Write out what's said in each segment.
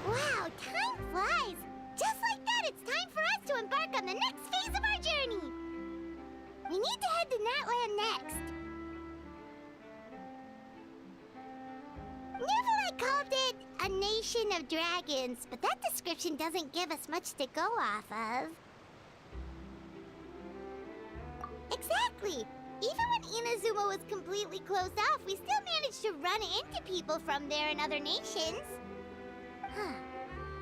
Wow, time flies! Just like that, it's time for us to embark on the next phase of our journey! We need to head to Natlan next. Natlan called it a nation of dragons, but that description doesn't give us much to go off of. Exactly! Even when Inazuma was completely closed off, we still managed to run into people from there in other nations. Huh.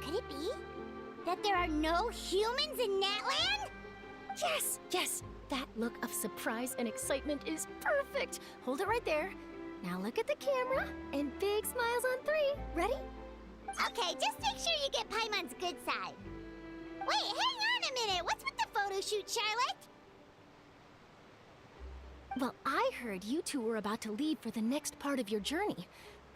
Could it be that there are no humans in Natlan? Yes, yes! That look of surprise and excitement is perfect! Hold it right there. Now look at the camera, and big smiles on 3. Ready? Okay, just make sure you get Paimon's good side. Wait, hang on a minute! What's with the photo shoot, Charlotte? Well, I heard you two were about to leave for the next part of your journey.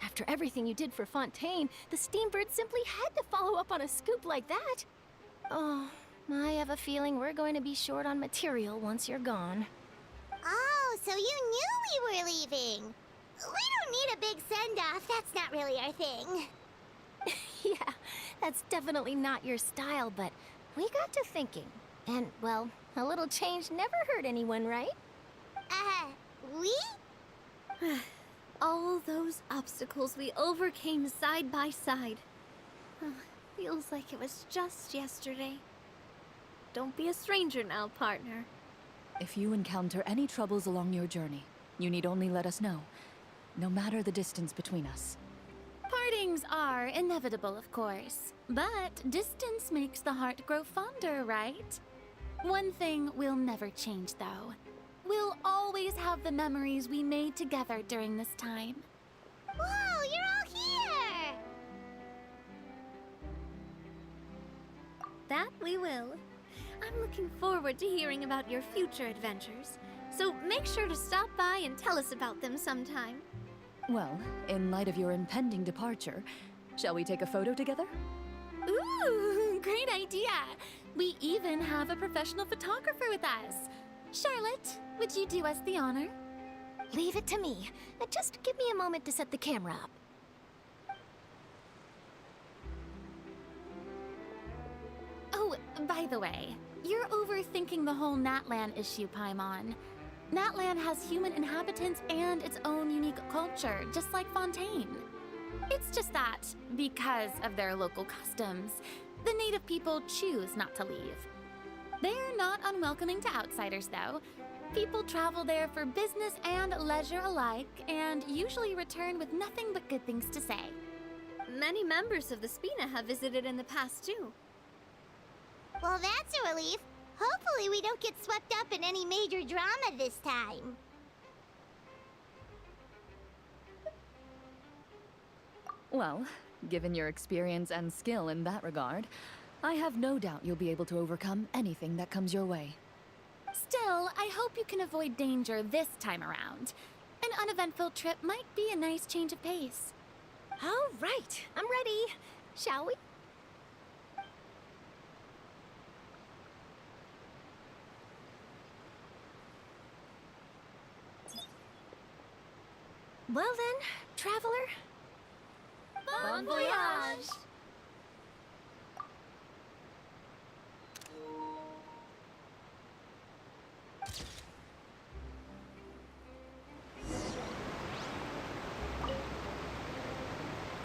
After everything you did for Fontaine, the Steambird simply had to follow up on a scoop like that. Oh, I have a feeling we're going to be short on material once you're gone. Oh, so you knew we were leaving. We don't need a big send-off. That's not really our thing. Yeah, that's definitely not your style, but we got to thinking. And, well, a little change never hurt anyone, right? We? All those obstacles we overcame side by side. Feels like it was just yesterday. Don't be a stranger now, partner. If you encounter any troubles along your journey, you need only let us know, no matter the distance between us. Partings are inevitable, of course, but distance makes the heart grow fonder, right? One thing will never change, though. We'll always have the memories we made together during this time. Whoa, you're all here! That we will. I'm looking forward to hearing about your future adventures, so make sure to stop by and tell us about them sometime. Well, in light of your impending departure, shall we take a photo together? Ooh, great idea! We even have a professional photographer with us. Charlotte, would you do us the honor? Leave it to me. Just give me a moment to set the camera up. Oh, by the way, you're overthinking the whole Natlan issue, Paimon. Natlan has human inhabitants and its own unique culture, just like Fontaine. It's just that, because of their local customs, the native people choose not to leave. They're not unwelcoming to outsiders, though. People travel there for business and leisure alike, and usually return with nothing but good things to say. Many members of the Spina have visited in the past, too. Well, that's a relief. Hopefully we don't get swept up in any major drama this time. Well, given your experience and skill in that regard, I have no doubt you'll be able to overcome anything that comes your way. Still, I hope you can avoid danger this time around. An uneventful trip might be a nice change of pace. All right, I'm ready. Shall we? Well then, traveler. Bon voyage!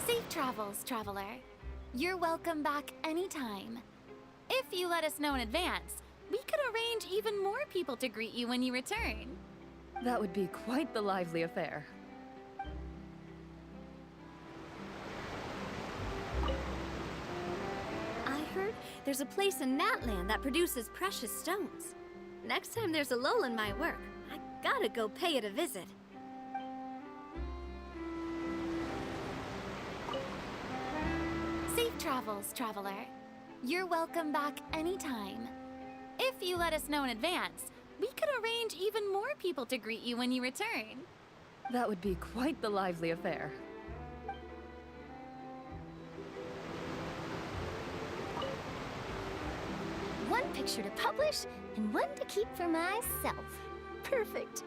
Safe travels, traveler. You're welcome back anytime. If you let us know in advance, we could arrange even more people to greet you when you return. That would be quite the lively affair. I heard there's a place in Natlan that produces precious stones. Next time there's a lull in my work, I gotta go pay it a visit. Safe travels, traveler. You're welcome back anytime. If you let us know in advance, we could arrange even more people to greet you when you return. That would be quite the lively affair. One picture to publish and one to keep for myself. Perfect.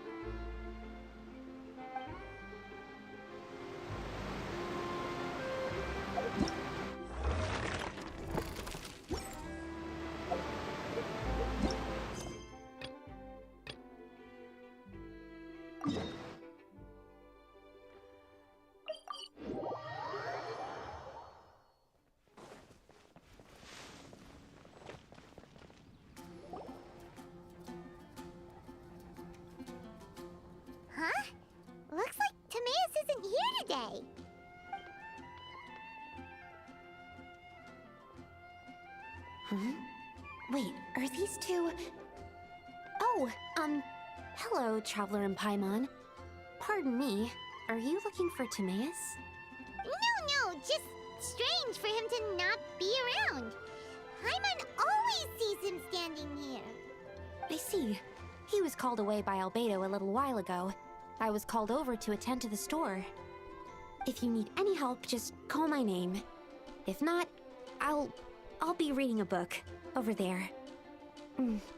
Huh? Wait, are these two... Oh, hello, Traveler in Paimon. Pardon me, are you looking for Timaeus? No, just strange for him to not be around. Paimon always sees him standing here. I see. He was called away by Albedo a little while ago. I was called over to attend to the store. If you need any help, just call my name. If not, I'll be reading a book over there. Thanks.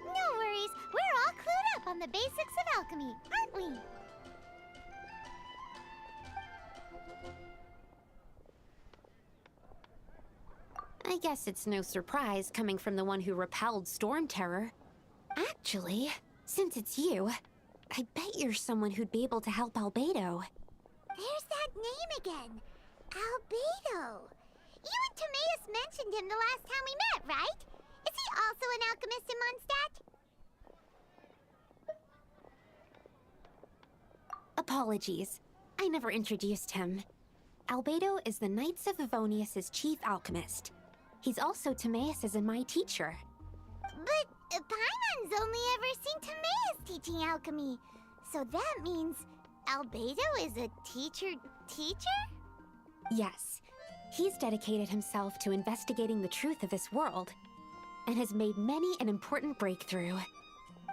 No worries, we're all clued up on the basics of alchemy, aren't we? I guess it's no surprise coming from the one who repelled Storm Terror. Actually, since it's you, I bet you're someone who'd be able to help Albedo. There's that name again. Albedo. You and Timaeus mentioned him the last time we met, right? Is he also an alchemist in Mondstadt? Apologies. I never introduced him. Albedo is the Knights of Avonius' chief alchemist. He's also Timaeus' and my teacher. But Paimon's only ever seen Timaeus teaching alchemy. So that means Albedo is a teacher? Yes. He's dedicated himself to investigating the truth of this world, and has made many an important breakthrough.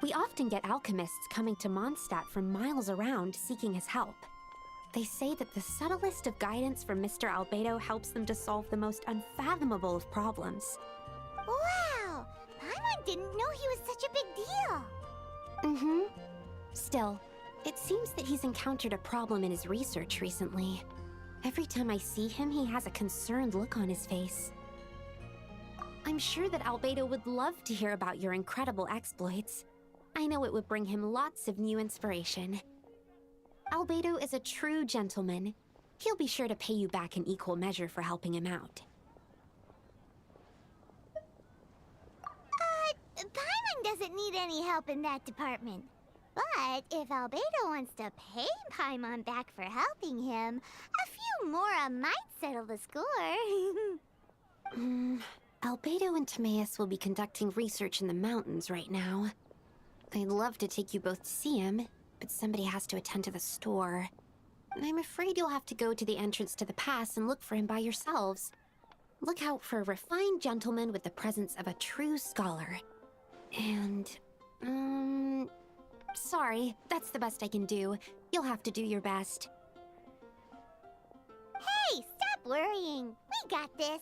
We often get alchemists coming to Mondstadt from miles around seeking his help. They say that the subtlest of guidance from Mr. Albedo helps them to solve the most unfathomable of problems. Wow! Paimon didn't know he was such a big deal. Still, it seems that he's encountered a problem in his research recently. Every time I see him, he has a concerned look on his face. I'm sure that Albedo would love to hear about your incredible exploits. I know it would bring him lots of new inspiration. Albedo is a true gentleman. He'll be sure to pay you back in equal measure for helping him out. Paimon doesn't need any help in that department. But if Albedo wants to pay Paimon back for helping him, a few more might settle the score. Albedo and Timaeus will be conducting research in the mountains right now. I'd love to take you both to see him, but somebody has to attend to the store. I'm afraid you'll have to go to the entrance to the pass and look for him by yourselves. Look out for a refined gentleman with the presence of a true scholar. And, sorry, that's the best I can do. You'll have to do your best. Hey, stop worrying. We got this.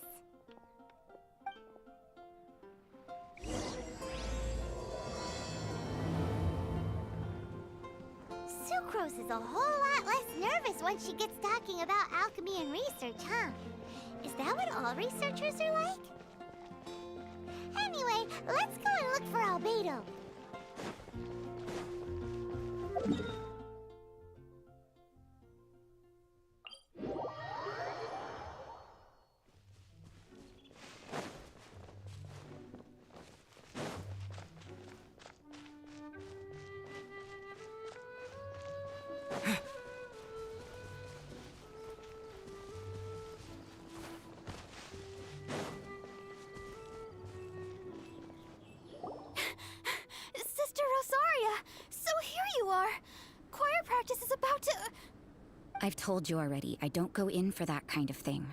Sucrose is a whole lot less nervous once she gets talking about alchemy and research, huh? Is that what all researchers are like? Anyway, let's go and look for Albedo. Sister Rosaria! So here you are! Choir practice is about to... I've told you already, I don't go in for that kind of thing.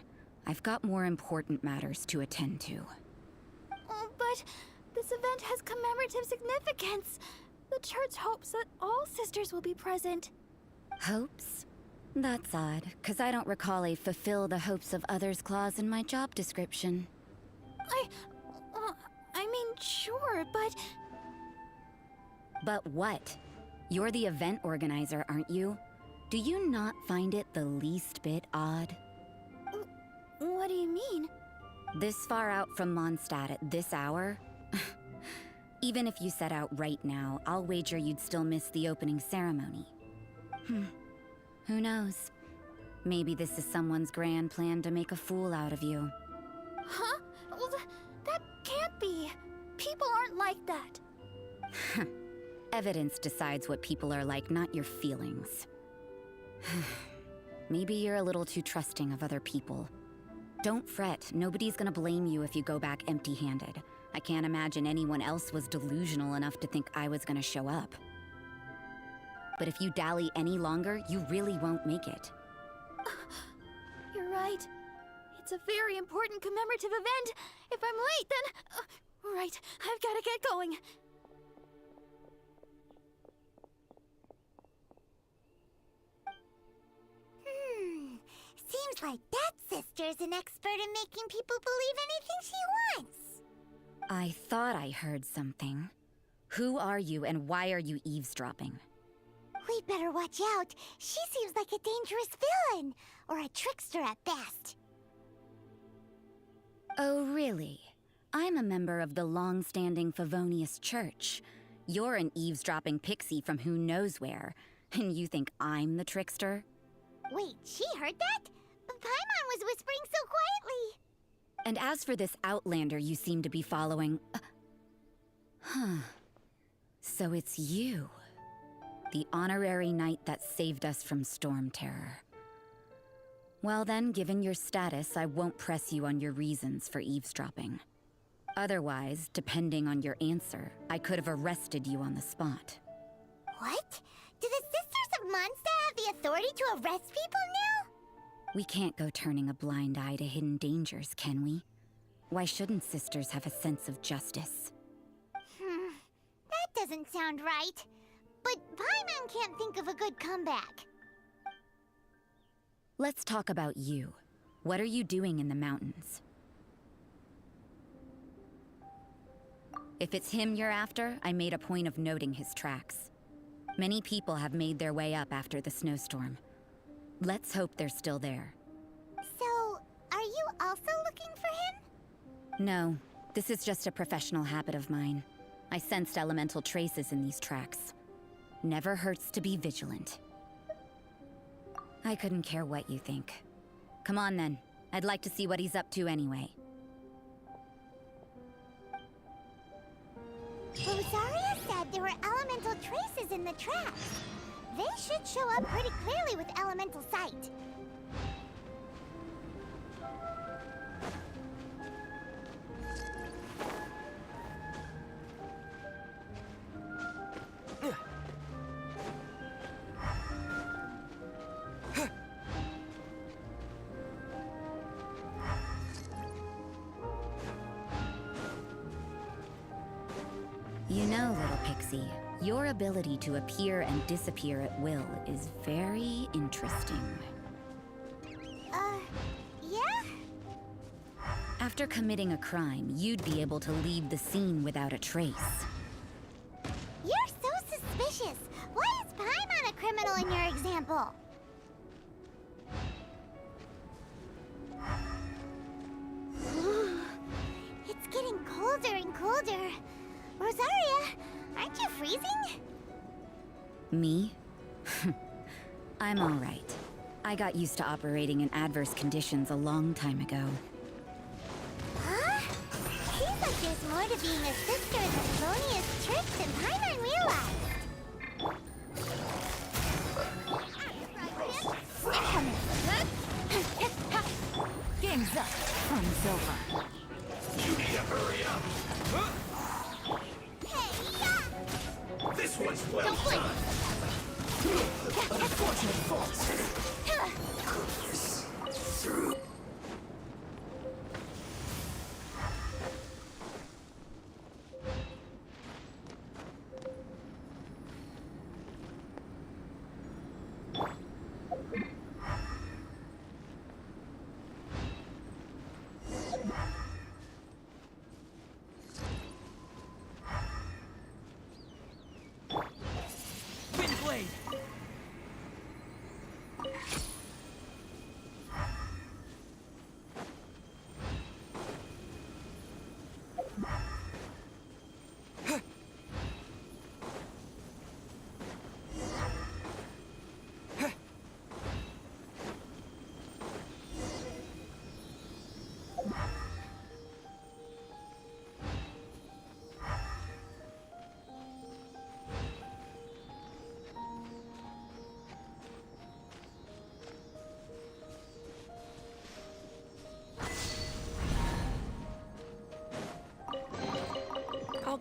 I've got more important matters to attend to. Oh, but this event has commemorative significance. The church hopes that all sisters will be present. Hopes? That's odd, because I don't recall a fulfill the hopes of others clause in my job description. I mean, sure, but... But what? You're the event organizer, aren't you? Do you not find it the least bit odd? What do you mean? This far out from Mondstadt at this hour? Even if you set out right now, I'll wager you'd still miss the opening ceremony. Who knows? Maybe this is someone's grand plan to make a fool out of you. Huh? Well, that can't be. People aren't like that. Evidence decides what people are like, not your feelings. Maybe you're a little too trusting of other people. Don't fret. Nobody's gonna blame you if you go back empty-handed. I can't imagine anyone else was delusional enough to think I was gonna show up. But if you dally any longer, you really won't make it. You're right. It's a very important commemorative event. If I'm late, then... right, I've gotta get going. Seems like that sister's an expert in making people believe anything she wants. I thought I heard something. Who are you and why are you eavesdropping? We'd better watch out. She seems like a dangerous villain, or a trickster at best. Oh, really? I'm a member of the long-standing Favonius Church. You're an eavesdropping pixie from who knows where, and you think I'm the trickster? Wait, she heard that? But Paimon was whispering so quietly. And as for this outlander you seem to be following... So it's you. The honorary knight that saved us from storm terror. Well then, given your status, I won't press you on your reasons for eavesdropping. Otherwise, depending on your answer, I could have arrested you on the spot. What? Do the Sisters of Mondstadt have the authority to arrest people now? We can't go turning a blind eye to hidden dangers, can we? Why shouldn't sisters have a sense of justice? That doesn't sound right. But Paimon can't think of a good comeback. Let's talk about you. What are you doing in the mountains? If it's him you're after, I made a point of noting his tracks. Many people have made their way up after the snowstorm. Let's hope they're still there. So, are you also looking for him? No, this is just a professional habit of mine. I sensed elemental traces in these tracks. Never hurts to be vigilant. I couldn't care what you think. Come on then. I'd like to see what he's up to anyway. Rosaria said there were elemental traces in the tracks. They should show up pretty clearly with elemental sight. You know, little pixie, your ability to appear and disappear at will is very interesting. Yeah? After committing a crime, you'd be able to leave the scene without a trace. You're so suspicious. Why is Paimon a criminal in your example? It's getting colder and colder. Rosaria, aren't you freezing? Me? I'm all right. I got used to operating in adverse conditions a long time ago. Huh? Seems like there's more to being a sister in the Favonius Church than Paimon realized. Game's up. Fun's over. You need to hurry up. This one's well done. Unfortunate faults. Through.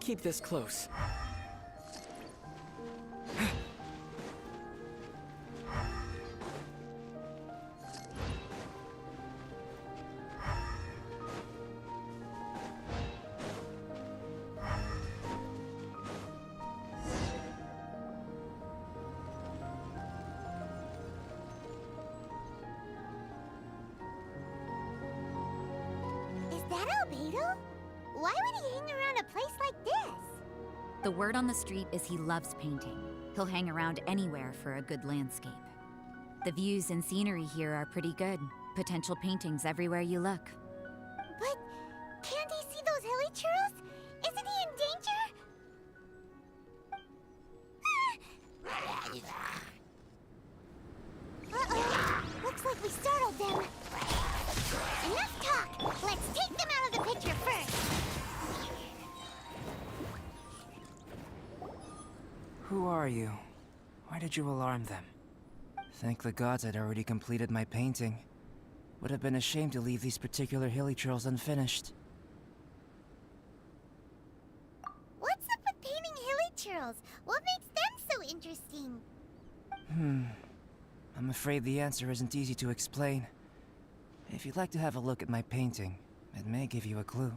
keep this close. Is that Albedo? Why would he hang around a place like this? The word on the street is he loves painting. He'll hang around anywhere for a good landscape. The views and scenery here are pretty good. Potential paintings everywhere you look. But can't he see those hilly churls? Isn't he in danger? Uh-oh. Looks like we startled them. Enough talk. Let's take them out of the picture first. Who are you? Why did you alarm them? Thank the gods I'd already completed my painting. Would have been a shame to leave these particular hilly churls unfinished. What's up with painting hilly churls? What makes them so interesting? I'm afraid the answer isn't easy to explain. If you'd like to have a look at my painting, it may give you a clue.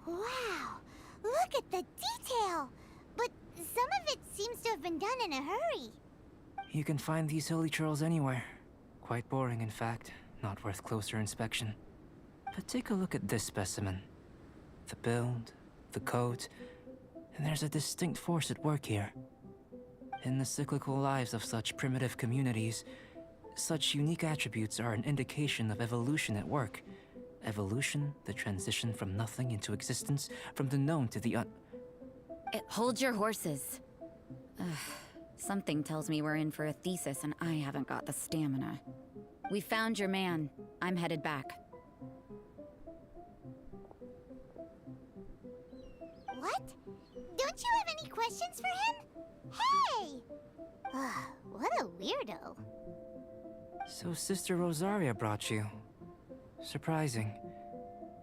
Wow, look at the detail! But some of it seems to have been done in a hurry. You can find these hilly churls anywhere. Quite boring, in fact. Not worth closer inspection. But take a look at this specimen. The build, the coat, and there's a distinct force at work here. In the cyclical lives of such primitive communities, such unique attributes are an indication of evolution at work. Evolution, the transition from nothing into existence, from the known to the Hold your horses. Ugh, something tells me we're in for a thesis and I haven't got the stamina. We found your man. I'm headed back. What? Don't you have any questions for him? Hey! What a weirdo. So Sister Rosaria brought you. Surprising.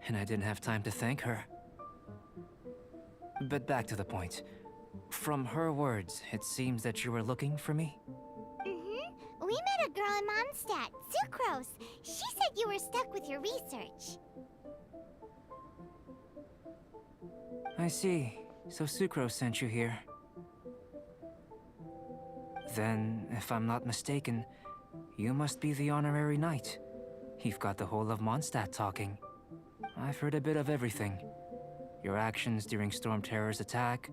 And I didn't have time to thank her. But back to the point. From her words, it seems that you were looking for me? We met a girl in Mondstadt, Sucrose. She said you were stuck with your research. I see. So Sucrose sent you here. Then, if I'm not mistaken, you must be the honorary knight. You've got the whole of Mondstadt talking. I've heard a bit of everything. Your actions during Storm Terror's attack,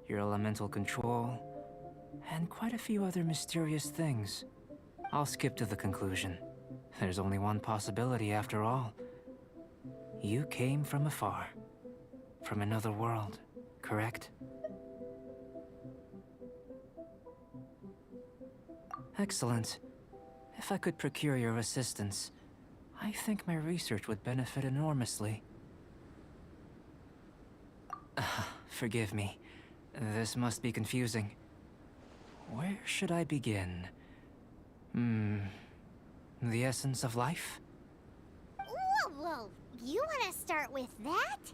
your elemental control, and quite a few other mysterious things. I'll skip to the conclusion. There's only one possibility after all. You came from afar. From another world, correct? Excellent. If I could procure your assistance, I think my research would benefit enormously. Forgive me. This must be confusing. Where should I begin? The essence of life? Whoa, you want to start with that?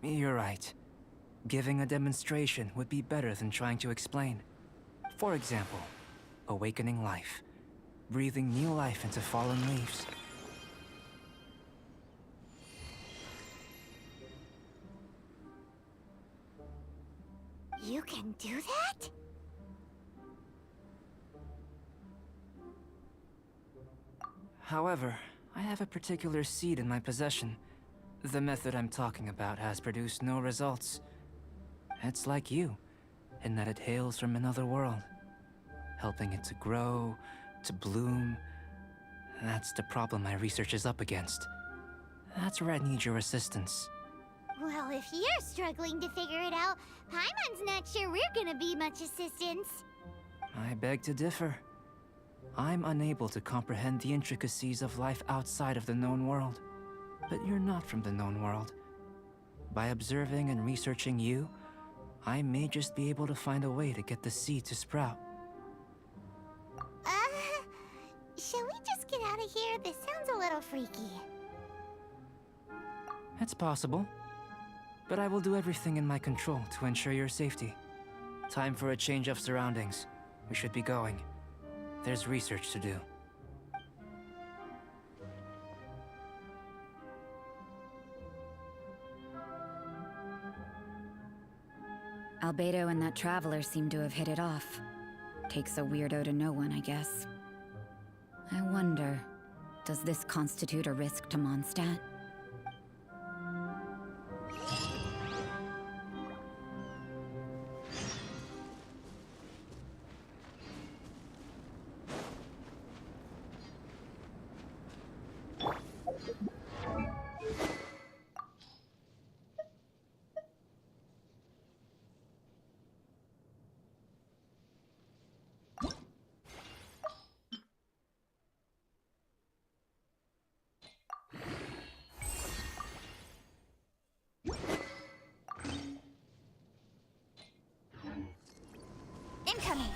You're right. Giving a demonstration would be better than trying to explain. For example, awakening life. Breathing new life into fallen leaves. You can do that? However, I have a particular seed in my possession. The method I'm talking about has produced no results. It's like you, in that it hails from another world. Helping it to grow, to bloom. That's the problem my research is up against. That's where I need your assistance. Well, if you're struggling to figure it out, Paimon's not sure we're gonna be much assistance. I beg to differ. I'm unable to comprehend the intricacies of life outside of the known world. But you're not from the known world. By observing and researching you, I may just be able to find a way to get the seed to sprout. Shall we just get out of out of here? This sounds a little freaky. It's possible. But I will do everything in my control to ensure your safety. Time for a change of surroundings. We should be going. There's research to do. Albedo and that traveler seem to have hit it off. Takes a weirdo to know one, I guess. I wonder, does this constitute a risk to Mondstadt? Incoming!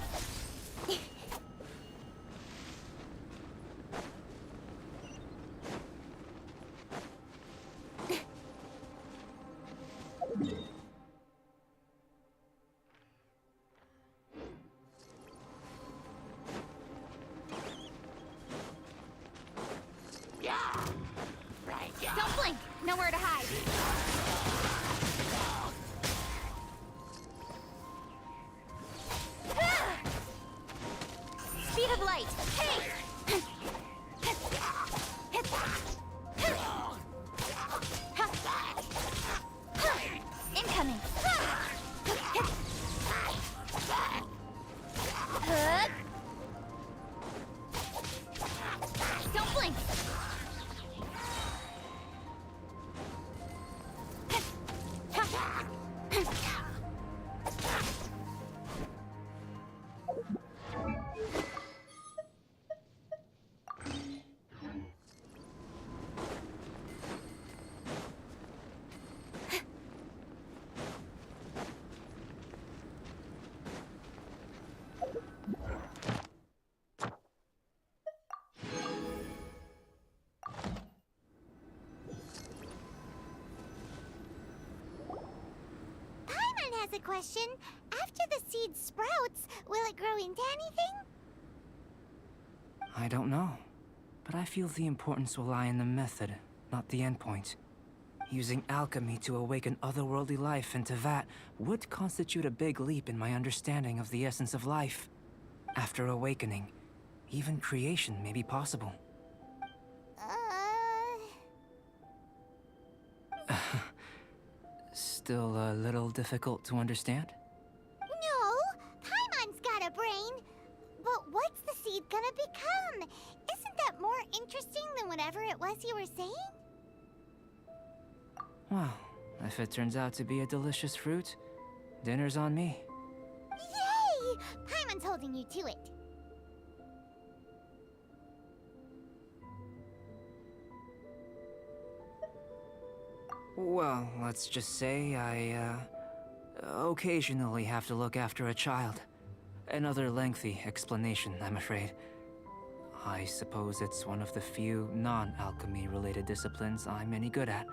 Don't blink! Nowhere to hide! Speed of light! Hey! Incoming! Don't blink! Paimon has a question. After the seed sprouts, will it grow into anything? I don't know. But I feel the importance will lie in the method, not the endpoint. Using alchemy to awaken otherworldly life into that would constitute a big leap in my understanding of the essence of life. After awakening, even creation may be possible. Still a little difficult to understand? No, Paimon's got a brain. But what's the seed gonna become? Isn't that more interesting than whatever it was you were saying? Well, if it turns out to be a delicious fruit, dinner's on me. Yay! Paimon's holding you to it. Well, let's just say I, occasionally have to look after a child. Another lengthy explanation, I'm afraid. I suppose it's one of the few non-alchemy related disciplines I'm any good at.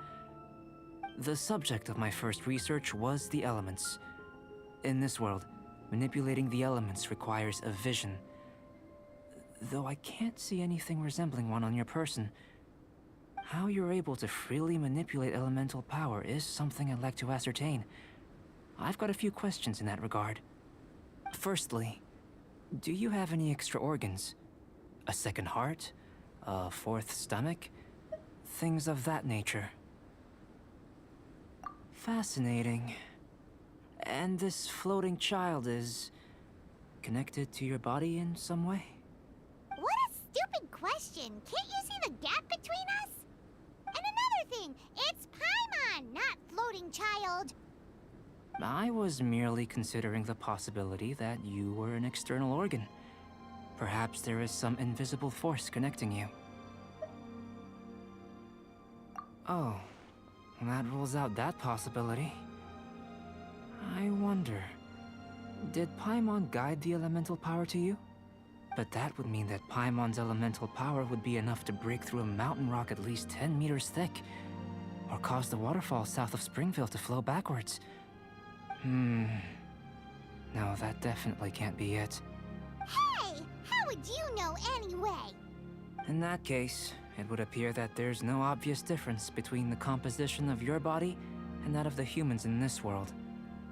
The subject of my first research was the elements. In this world, manipulating the elements requires a vision. Though I can't see anything resembling one on your person, how you're able to freely manipulate elemental power is something I'd like to ascertain. I've got a few questions in that regard. Firstly, do you have any extra organs? A second heart? A fourth stomach? Things of that nature. Fascinating. And this floating child is connected to your body in some way? What a stupid question. Can't you see the gap between us? And another thing, it's Paimon, not floating child. I was merely considering the possibility that you were an external organ. Perhaps there is some invisible force connecting you. Oh, that rules out that possibility. I wonder, did Paimon guide the elemental power to you? But that would mean that Paimon's elemental power would be enough to break through a mountain rock at least 10 meters thick, or cause the waterfall south of Springville to flow backwards. No, that definitely can't be it. Hey! How would you know anyway? In that case, it would appear that there's no obvious difference between the composition of your body and that of the humans in this world.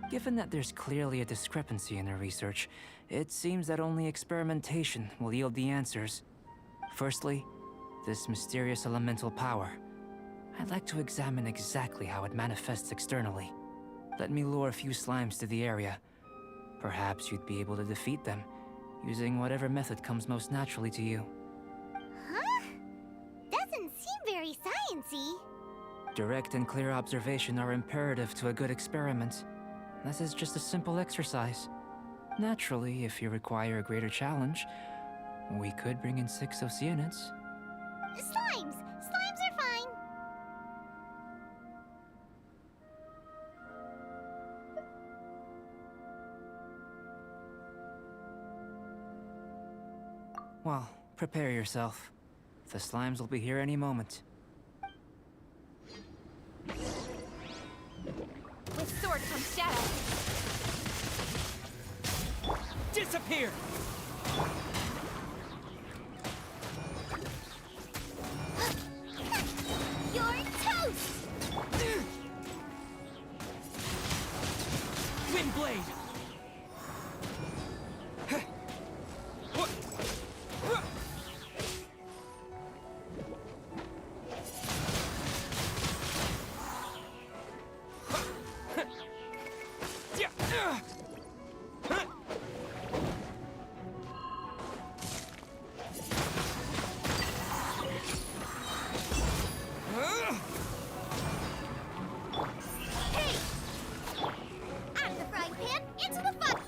Given that there's clearly a discrepancy in the research, it seems that only experimentation will yield the answers. Firstly, this mysterious elemental power. I'd like to examine exactly how it manifests externally. Let me lure a few slimes to the area. Perhaps you'd be able to defeat them, using whatever method comes most naturally to you. Huh? Doesn't seem very sciencey. Direct and clear observation are imperative to a good experiment. This is just a simple exercise. Naturally, if you require a greater challenge, we could bring in 6 Oceanids. Slimes! Slimes are fine! Well, prepare yourself. The slimes will be here any moment. With sword comes shadow. Disappear! You're toast! Windblade! Out of the frying pan, into the fire!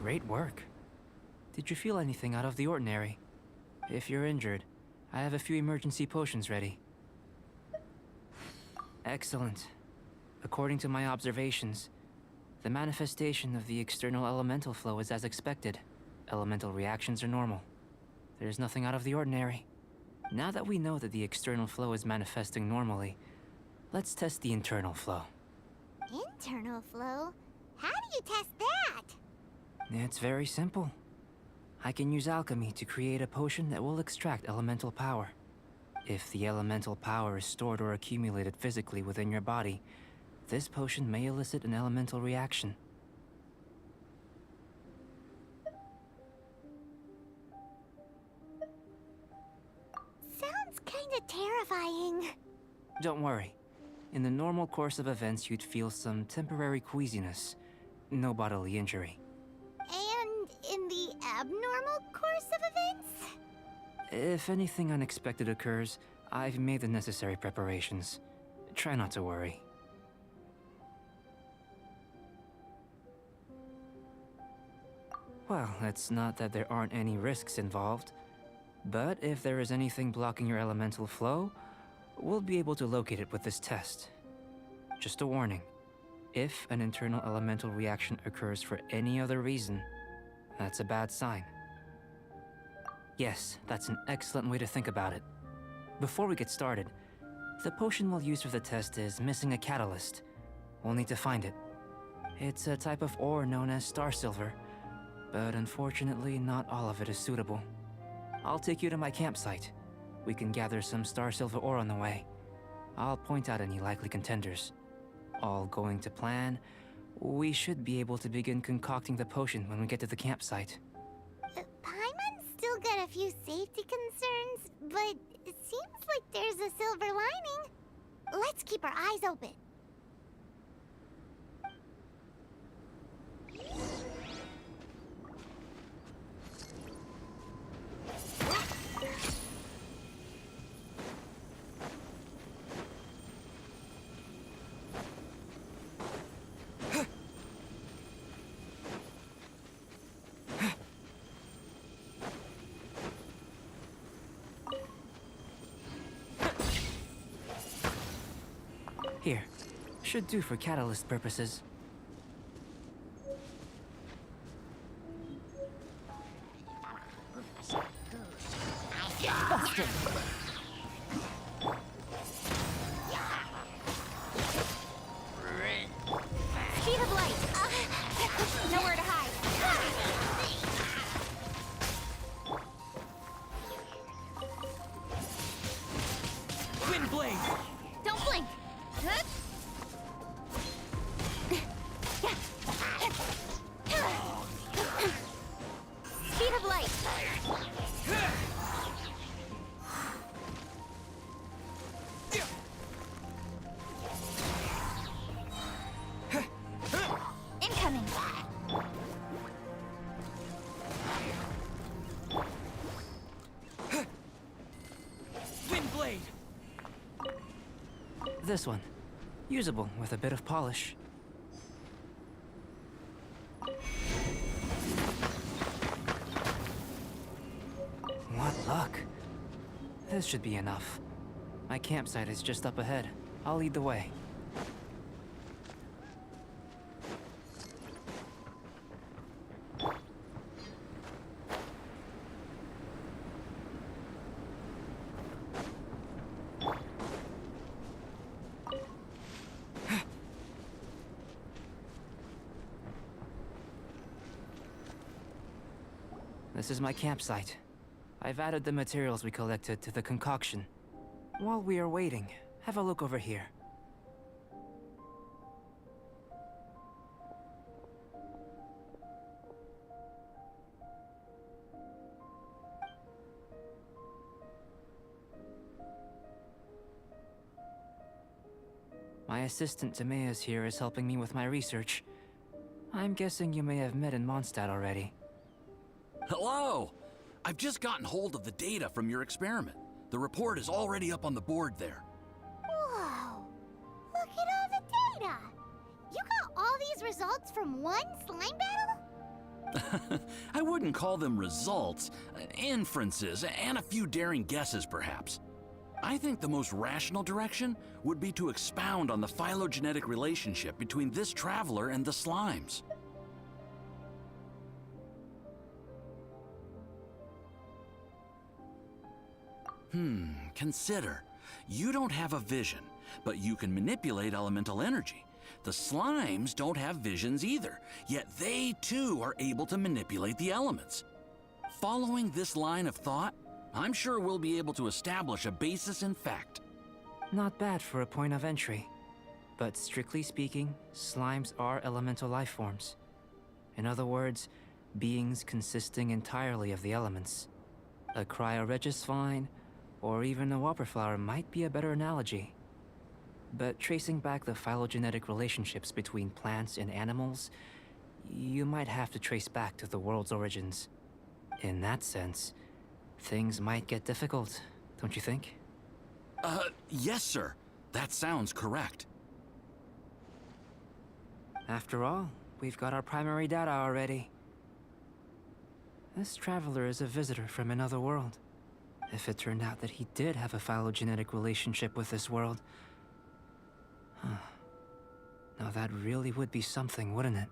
Great work. Did you feel anything out of the ordinary? If you're injured, I have a few emergency potions ready. Excellent. According to my observations, the manifestation of the external elemental flow is as expected. Elemental reactions are normal. There's nothing out of the ordinary. Now that we know that the external flow is manifesting normally, let's test the internal flow. Internal flow? How do you test that? It's very simple. I can use alchemy to create a potion that will extract elemental power. If the elemental power is stored or accumulated physically within your body, this potion may elicit an elemental reaction. Sounds kinda terrifying. Don't worry. In the normal course of events, you'd feel some temporary queasiness. No bodily injury. And in the abnormal course of events? If anything unexpected occurs, I've made the necessary preparations. Try not to worry. Well, it's not that there aren't any risks involved. But if there is anything blocking your elemental flow, we'll be able to locate it with this test. Just a warning. If an internal elemental reaction occurs for any other reason, that's a bad sign. Yes, that's an excellent way to think about it. Before we get started, the potion we'll use for the test is missing a catalyst. We'll need to find it. It's a type of ore known as star silver, but unfortunately not all of it is suitable. I'll take you to my campsite. We can gather some star silver ore on the way. I'll point out any likely contenders. All going to plan, we should be able to begin concocting the potion when we get to the campsite. Paimon's still got a few safety concerns, but it seems like there's a silver lining. Let's keep our eyes open. Here, should do for catalyst purposes. Busted. Speed of light. Nowhere to hide. Wind blade. Don't blink. Speed of light. Incoming. Wind blade. This one. Usable with a bit of polish. What luck. This should be enough. My campsite is just up ahead. I'll lead the way. This is my campsite. I've added the materials we collected to the concoction. While we are waiting, have a look over here. My assistant Timaeus here is helping me with my research. I'm guessing you may have met in Mondstadt already. Hello! I've just gotten hold of the data from your experiment. The report is already up on the board there. Whoa! Look at all the data! You got all these results from one slime battle? I wouldn't call them results, inferences, and a few daring guesses perhaps. I think the most rational direction would be to expound on the phylogenetic relationship between this traveler and the slimes. Consider. You don't have a vision, but you can manipulate elemental energy. The slimes don't have visions either, yet they too are able to manipulate the elements. Following this line of thought, I'm sure we'll be able to establish a basis in fact. Not bad for a point of entry. But strictly speaking, slimes are elemental life forms. In other words, beings consisting entirely of the elements. A cryoregis vine, or even a whopperflower might be a better analogy. But tracing back the phylogenetic relationships between plants and animals, you might have to trace back to the world's origins. In that sense, things might get difficult, don't you think? Yes, sir. That sounds correct. After all, we've got our primary data already. This traveler is a visitor from another world. If it turned out that he did have a phylogenetic relationship with this world... Now that really would be something, wouldn't it?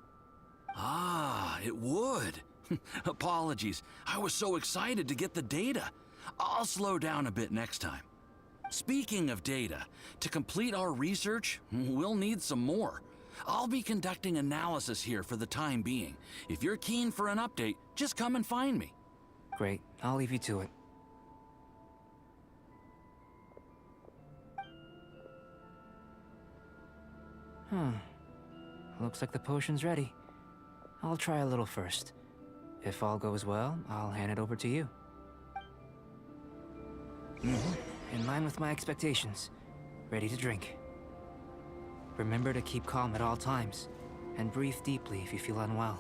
Ah, it would. Apologies. I was so excited to get the data. I'll slow down a bit next time. Speaking of data, to complete our research, we'll need some more. I'll be conducting analysis here for the time being. If you're keen for an update, just come and find me. Great, I'll leave you to it. Looks like the potion's ready. I'll try a little first. If all goes well, I'll hand it over to you. In line with my expectations. Ready to drink. Remember to keep calm at all times, and breathe deeply if you feel unwell.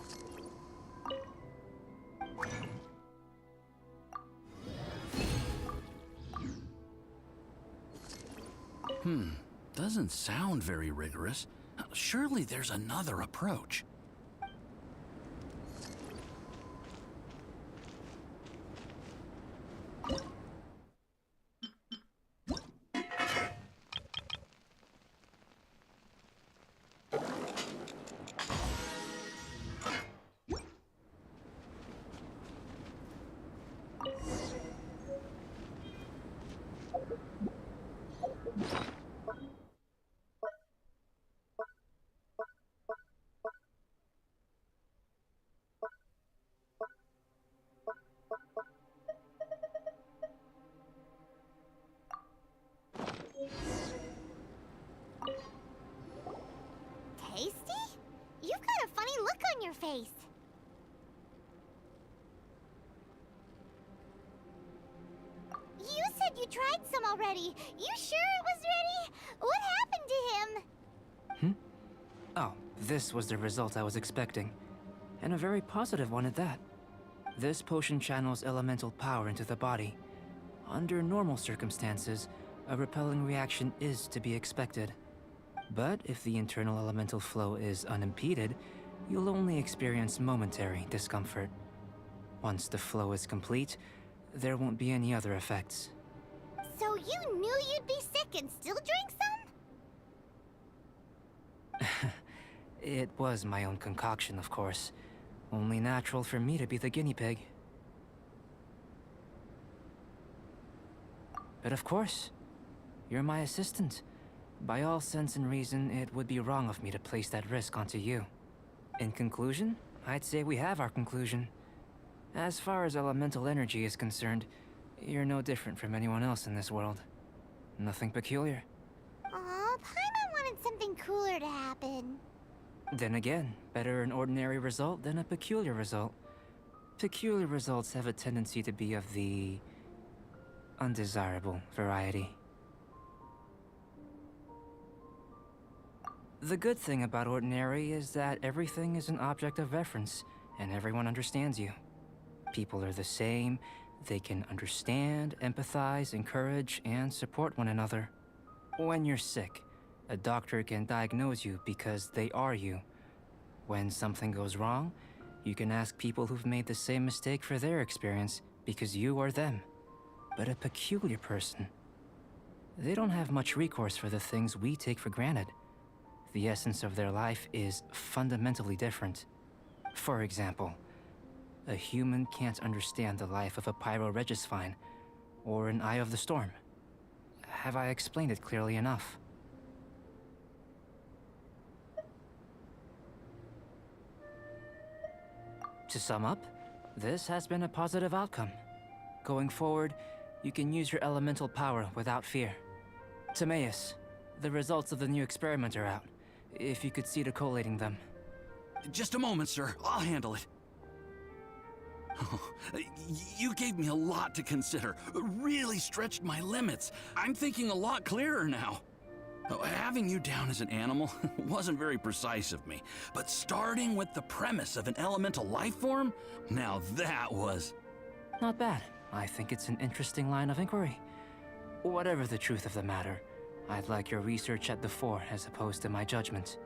Doesn't sound very rigorous. Surely there's another approach. your face. You said you tried some already. You sure it was ready? What happened to him? Oh, this was the result I was expecting. And a very positive one at that. This potion channels elemental power into the body. Under normal circumstances, a repelling reaction is to be expected. But if the internal elemental flow is unimpeded, you'll only experience momentary discomfort. Once the flow is complete, there won't be any other effects. So you knew you'd be sick and still drank some? It was my own concoction, of course. Only natural for me to be the guinea pig. But of course, you're my assistant. By all sense and reason, it would be wrong of me to place that risk onto you. In conclusion, I'd say we have our conclusion. As far as elemental energy is concerned, you're no different from anyone else in this world. Nothing peculiar. Aw, Paimon wanted something cooler to happen. Then again, better an ordinary result than a peculiar result. Peculiar results have a tendency to be of the undesirable variety. The good thing about ordinary is that everything is an object of reference, and everyone understands you. People are the same, they can understand, empathize, encourage, and support one another. When you're sick, a doctor can diagnose you because they are you. When something goes wrong, you can ask people who've made the same mistake for their experience because you are them. But a peculiar person, they don't have much recourse for the things we take for granted. The essence of their life is fundamentally different. For example, a human can't understand the life of a pyroregisvine or an Eye of the Storm. Have I explained it clearly enough? To sum up, this has been a positive outcome. Going forward, you can use your elemental power without fear. Timaeus, the results of the new experiment are out. If you could see to collating them. Just a moment, sir. I'll handle it. Oh, you gave me a lot to consider. Really stretched my limits. I'm thinking a lot clearer now. Having you down as an animal wasn't very precise of me, but starting with the premise of an elemental life form, now that was... Not bad. I think it's an interesting line of inquiry. Whatever the truth of the matter, I'd like your research at the fore as opposed to my judgment.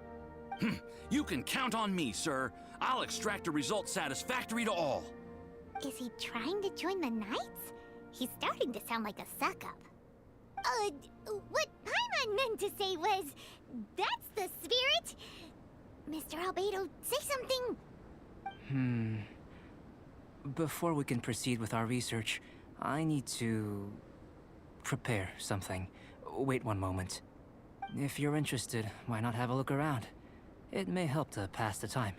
You can count on me, sir. I'll extract a result satisfactory to all. Is he trying to join the Knights? He's starting to sound like a suck-up. What Paimon meant to say was, that's the spirit! Mr. Albedo, say something! Before we can proceed with our research, I need to... prepare something. Wait one moment. If you're interested, why not have a look around? It may help to pass the time.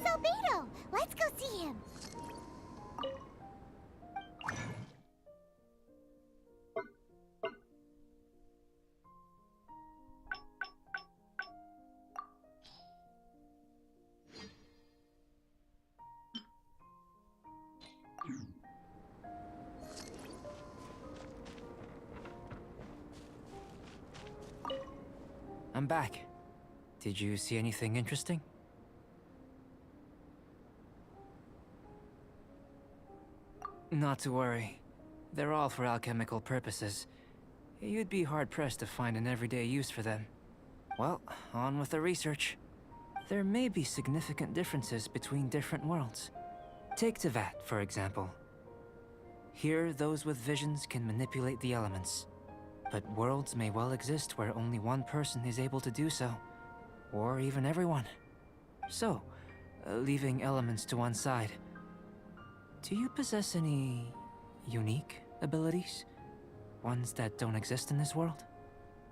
Albedo! Let's go see him! I'm back. Did you see anything interesting? Not to worry. They're all for alchemical purposes. You'd be hard-pressed to find an everyday use for them. Well, on with the research. There may be significant differences between different worlds. Take Tevat, for example. Here, those with visions can manipulate the elements. But worlds may well exist where only one person is able to do so. Or even everyone. So, leaving elements to one side, do you possess any unique abilities? Ones that don't exist in this world?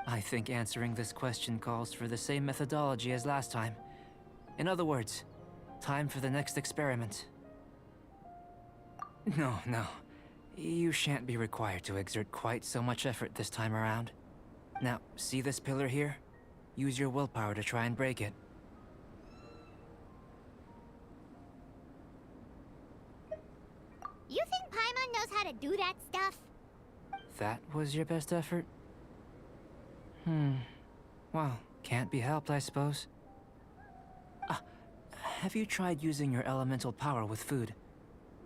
I think answering this question calls for the same methodology as last time. In other words, time for the next experiment. No. You shan't be required to exert quite so much effort this time around. Now, see this pillar here? Use your willpower to try and break it. You think Paimon knows how to do that stuff? That was your best effort? Well, can't be helped, I suppose. Have you tried using your elemental power with food?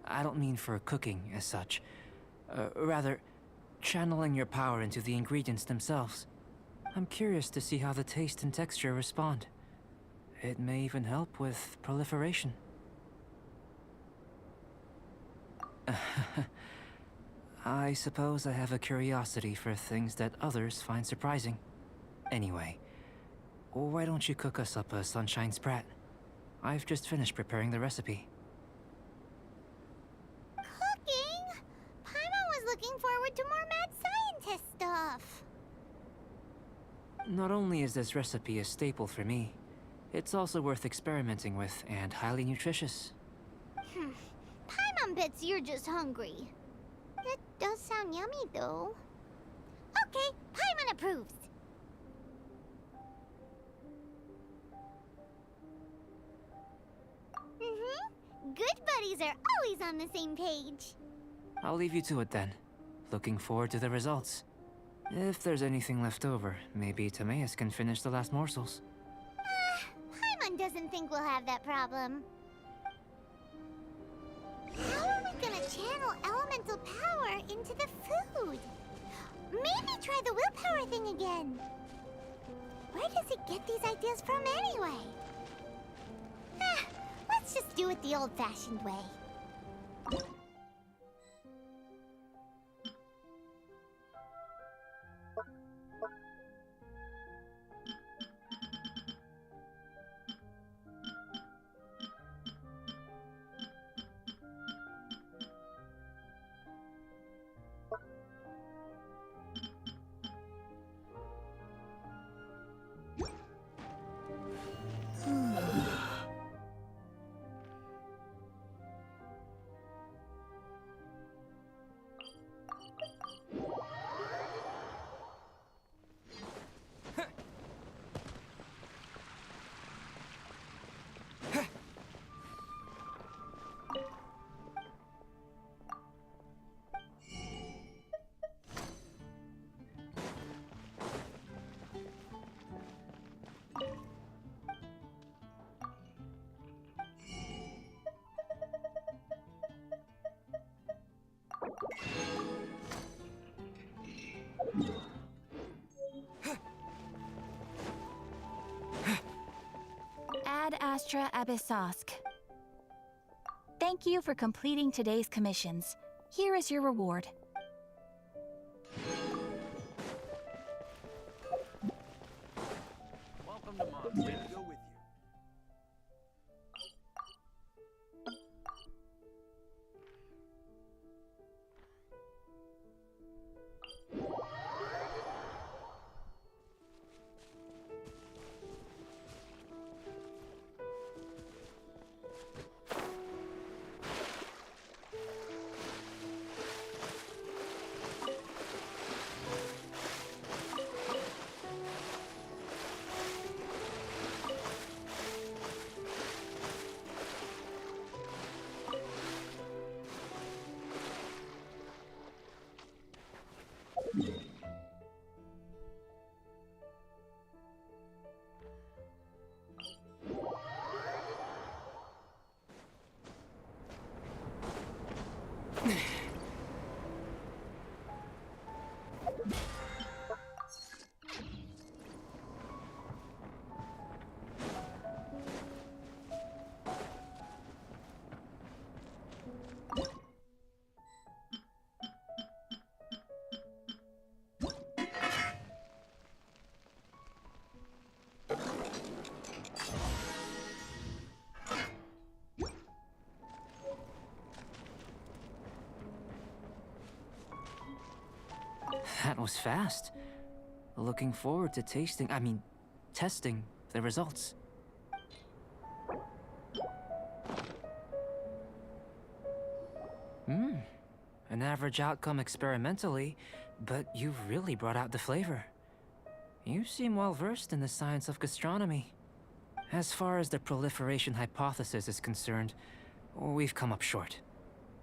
I don't mean for cooking as such. Rather, channeling your power into the ingredients themselves. I'm curious to see how the taste and texture respond. It may even help with proliferation. I suppose I have a curiosity for things that others find surprising. Anyway, why don't you cook us up a sunshine sprat? I've just finished preparing the recipe. Cooking? Paimon was looking forward to more mad scientist stuff. Not only is this recipe a staple for me, it's also worth experimenting with and highly nutritious. Paimon bets you're just hungry. That does sound yummy, though. Okay, Paimon approves. Good buddies are always on the same page. I'll leave you to it then. Looking forward to the results. If there's anything left over, maybe Timaeus can finish the last morsels. Paimon doesn't think we'll have that problem. How are we gonna channel elemental power into the food? Maybe try the willpower thing again. Where does he get these ideas from anyway? Let's just do it the old-fashioned way. Ad Astra Abyssosk. Thank you for completing today's commissions. Here is your reward. Welcome to Mons. Ready to go with you. was fast. Looking forward to testing the results. An average outcome experimentally, but you've really brought out the flavor. You seem well versed in the science of gastronomy. As far as the proliferation hypothesis is concerned, we've come up short.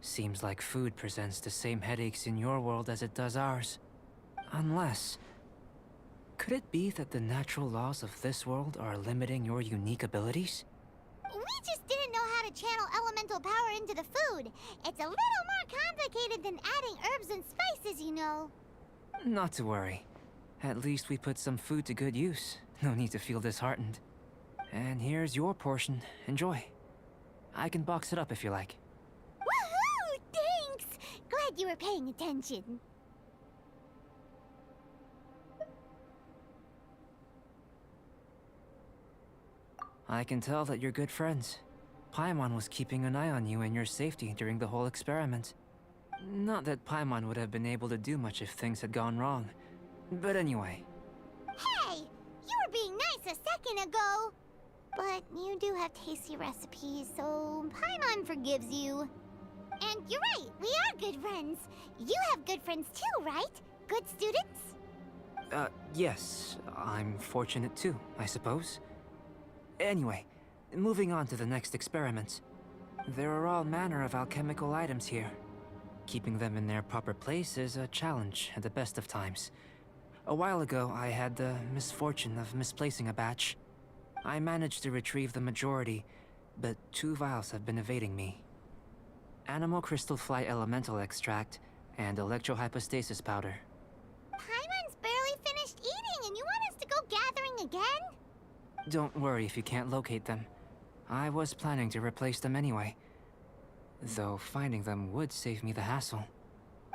Seems like food presents the same headaches in your world as it does ours. Unless... could it be that the natural laws of this world are limiting your unique abilities? We just didn't know how to channel elemental power into the food. It's a little more complicated than adding herbs and spices, you know. Not to worry. At least we put some food to good use. No need to feel disheartened. And here's your portion. Enjoy. I can box it up if you like. Woohoo! Thanks! Glad you were paying attention. I can tell that you're good friends. Paimon was keeping an eye on you and your safety during the whole experiment. Not that Paimon would have been able to do much if things had gone wrong. But anyway. Hey! You were being nice a second ago! But you do have tasty recipes, so Paimon forgives you. And you're right, we are good friends. You have good friends too, right? Good students? Yes. I'm fortunate too, I suppose. Anyway, moving on to the next experiment. There are all manner of alchemical items here. Keeping them in their proper place is a challenge at the best of times. A while ago, I had the misfortune of misplacing a batch. I managed to retrieve the majority, but 2 vials have been evading me. Animal crystal fly elemental extract and electrohypostasis powder. Paimon's barely finished eating and you want us to go gathering again? Don't worry if you can't locate them. I was planning to replace them anyway. Though finding them would save me the hassle.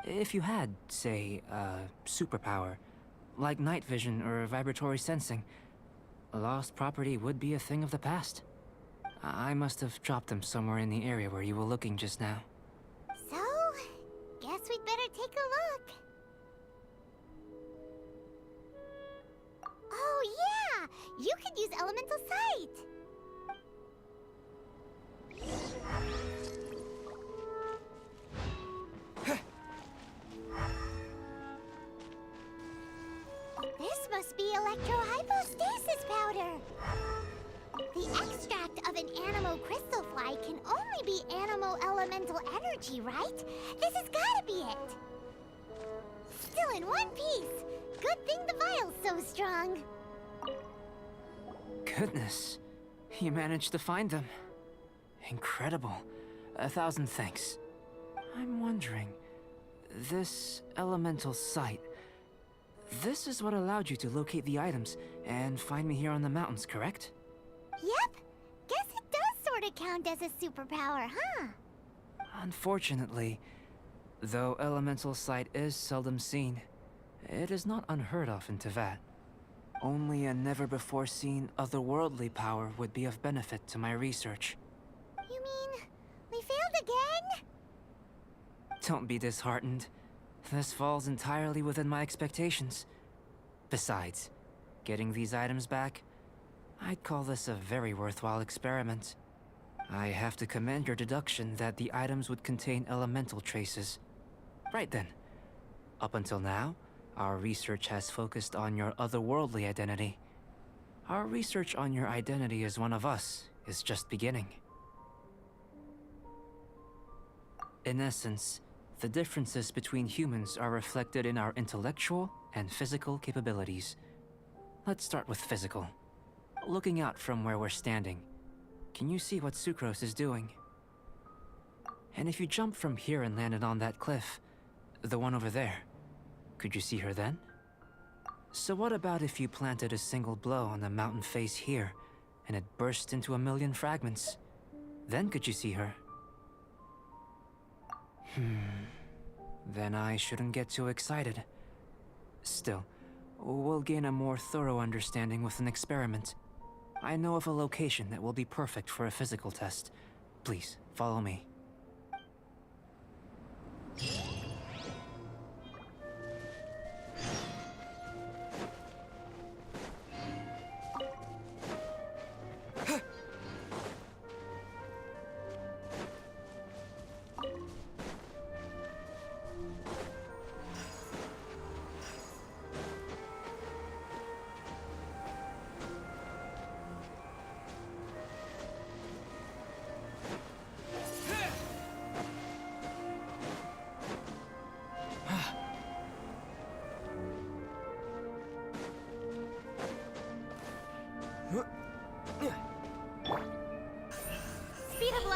If you had, say, superpower, like night vision or vibratory sensing, lost property would be a thing of the past. I must have dropped them somewhere in the area where you were looking just now. So, guess we'd better take a look. Oh yeah! You could use elemental sight! This must be electrohypostasis powder! The extract of an animo crystal fly can only be animo elemental energy, right? This has gotta be it! Still in one piece! Good thing the vial's so strong! Goodness, you managed to find them. Incredible. 1,000 thanks. I'm wondering, this elemental sight, this is what allowed you to locate the items and find me here on the mountains, correct? Yep. Guess it does sort of count as a superpower, huh? Unfortunately, though elemental sight is seldom seen, it is not unheard of in Teyvat. Only a never-before-seen otherworldly power would be of benefit to my research. You mean, we failed again? Don't be disheartened. This falls entirely within my expectations. Besides, getting these items back, I'd call this a very worthwhile experiment. I have to commend your deduction that the items would contain elemental traces. Right then. Up until now, our research has focused on your otherworldly identity. Our research on your identity as one of us is just beginning. In essence, the differences between humans are reflected in our intellectual and physical capabilities. Let's start with physical. Looking out from where we're standing, can you see what Sucrose is doing? And if you jumped from here and landed on that cliff, the one over there, could you see her then? So what about if you planted a single blow on the mountain face here, and it burst into 1,000,000 fragments? Then could you see her? Then I shouldn't get too excited. Still, we'll gain a more thorough understanding with an experiment. I know of a location that will be perfect for a physical test. Please, follow me.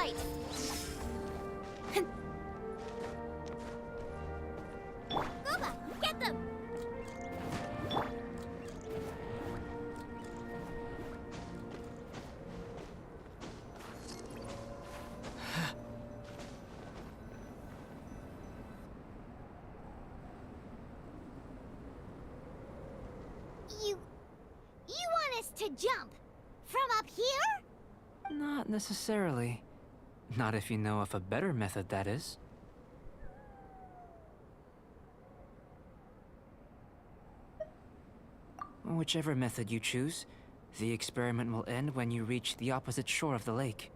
right! Gooba, get them! You want us to jump? From up here? Not necessarily. Not if you know of a better method, that is. Whichever method you choose, the experiment will end when you reach the opposite shore of the lake.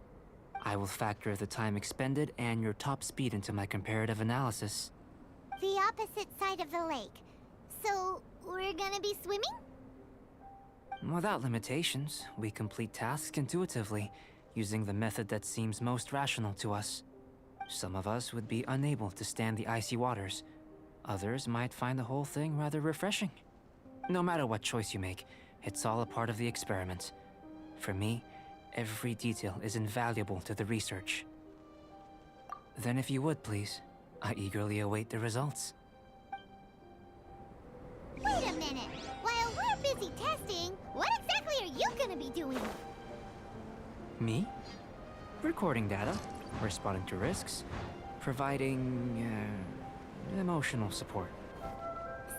I will factor the time expended and your top speed into my comparative analysis. The opposite side of the lake. So, we're gonna be swimming? Without limitations, we complete tasks intuitively, using the method that seems most rational to us. Some of us would be unable to stand the icy waters. Others might find the whole thing rather refreshing. No matter what choice you make, it's all a part of the experiment. For me, every detail is invaluable to the research. Then if you would, please, I eagerly await the results. Wait a minute! While we're busy testing, what exactly are you gonna be doing? Me? Recording data, responding to risks, providing, emotional support.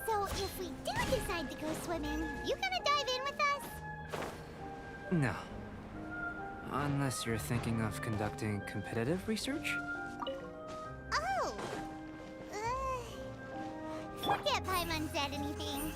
So if we do decide to go swimming, you gonna dive in with us? No. Unless you're thinking of conducting competitive research? Oh! Forget Paimon said anything.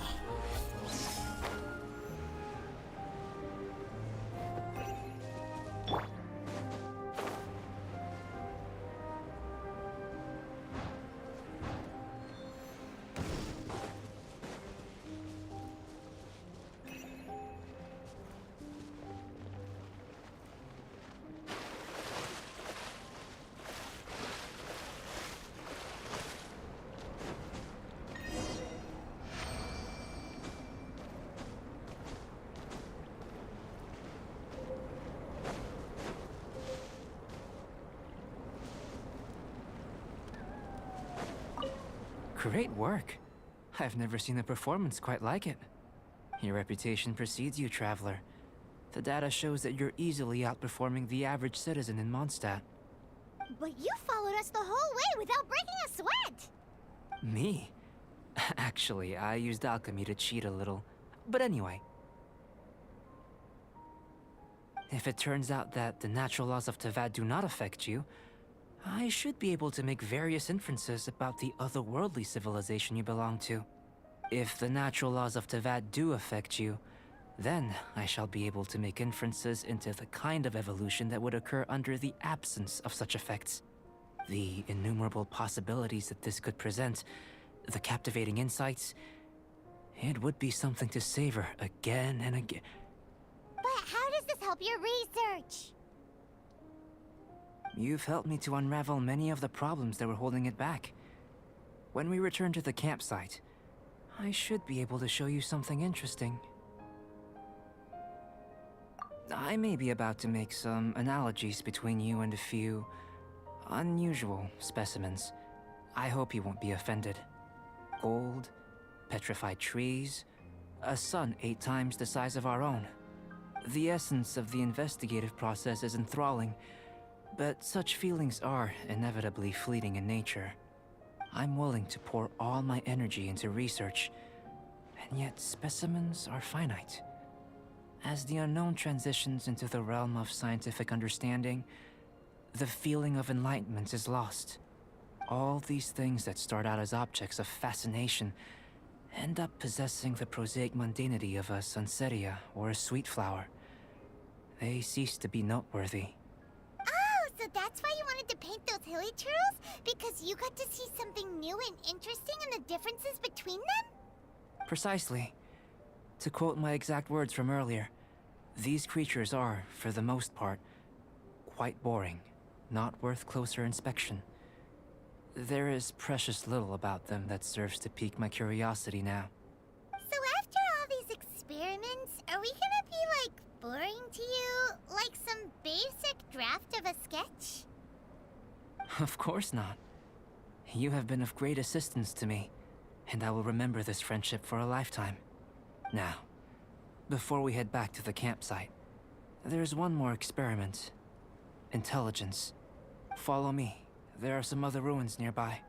Great work. I've never seen a performance quite like it. Your reputation precedes you, Traveler. The data shows that you're easily outperforming the average citizen in Mondstadt. But you followed us the whole way without breaking a sweat! Me? Actually, I used alchemy to cheat a little. But anyway. If it turns out that the natural laws of Tevat do not affect you, I should be able to make various inferences about the otherworldly civilization you belong to. If the natural laws of Tevat do affect you, then I shall be able to make inferences into the kind of evolution that would occur under the absence of such effects. The innumerable possibilities that this could present, the captivating insights, it would be something to savor again and again. But how does this help your research? You've helped me to unravel many of the problems that were holding it back. When we return to the campsite, I should be able to show you something interesting. I may be about to make some analogies between you and a few unusual specimens. I hope you won't be offended. Gold, petrified trees, a sun 8 times the size of our own. The essence of the investigative process is enthralling, but such feelings are inevitably fleeting in nature. I'm willing to pour all my energy into research, and yet specimens are finite. As the unknown transitions into the realm of scientific understanding, the feeling of enlightenment is lost. All these things that start out as objects of fascination end up possessing the prosaic mundanity of a sunsetia or a sweet flower. They cease to be noteworthy. Oh, so that's why you wanted to paint those hilly turtles? Because you got to see something new and interesting in the differences between them? Precisely. To quote my exact words from earlier, these creatures are, for the most part, quite boring, not worth closer inspection. There is precious little about them that serves to pique my curiosity now. So after all these experiments, are we gonna be, like, boring to you? Like some basic draft of a sketch? Of course not. You have been of great assistance to me, and I will remember this friendship for a lifetime. Now, before we head back to the campsite, there's one more experiment. Intelligence. Follow me. There are some other ruins nearby.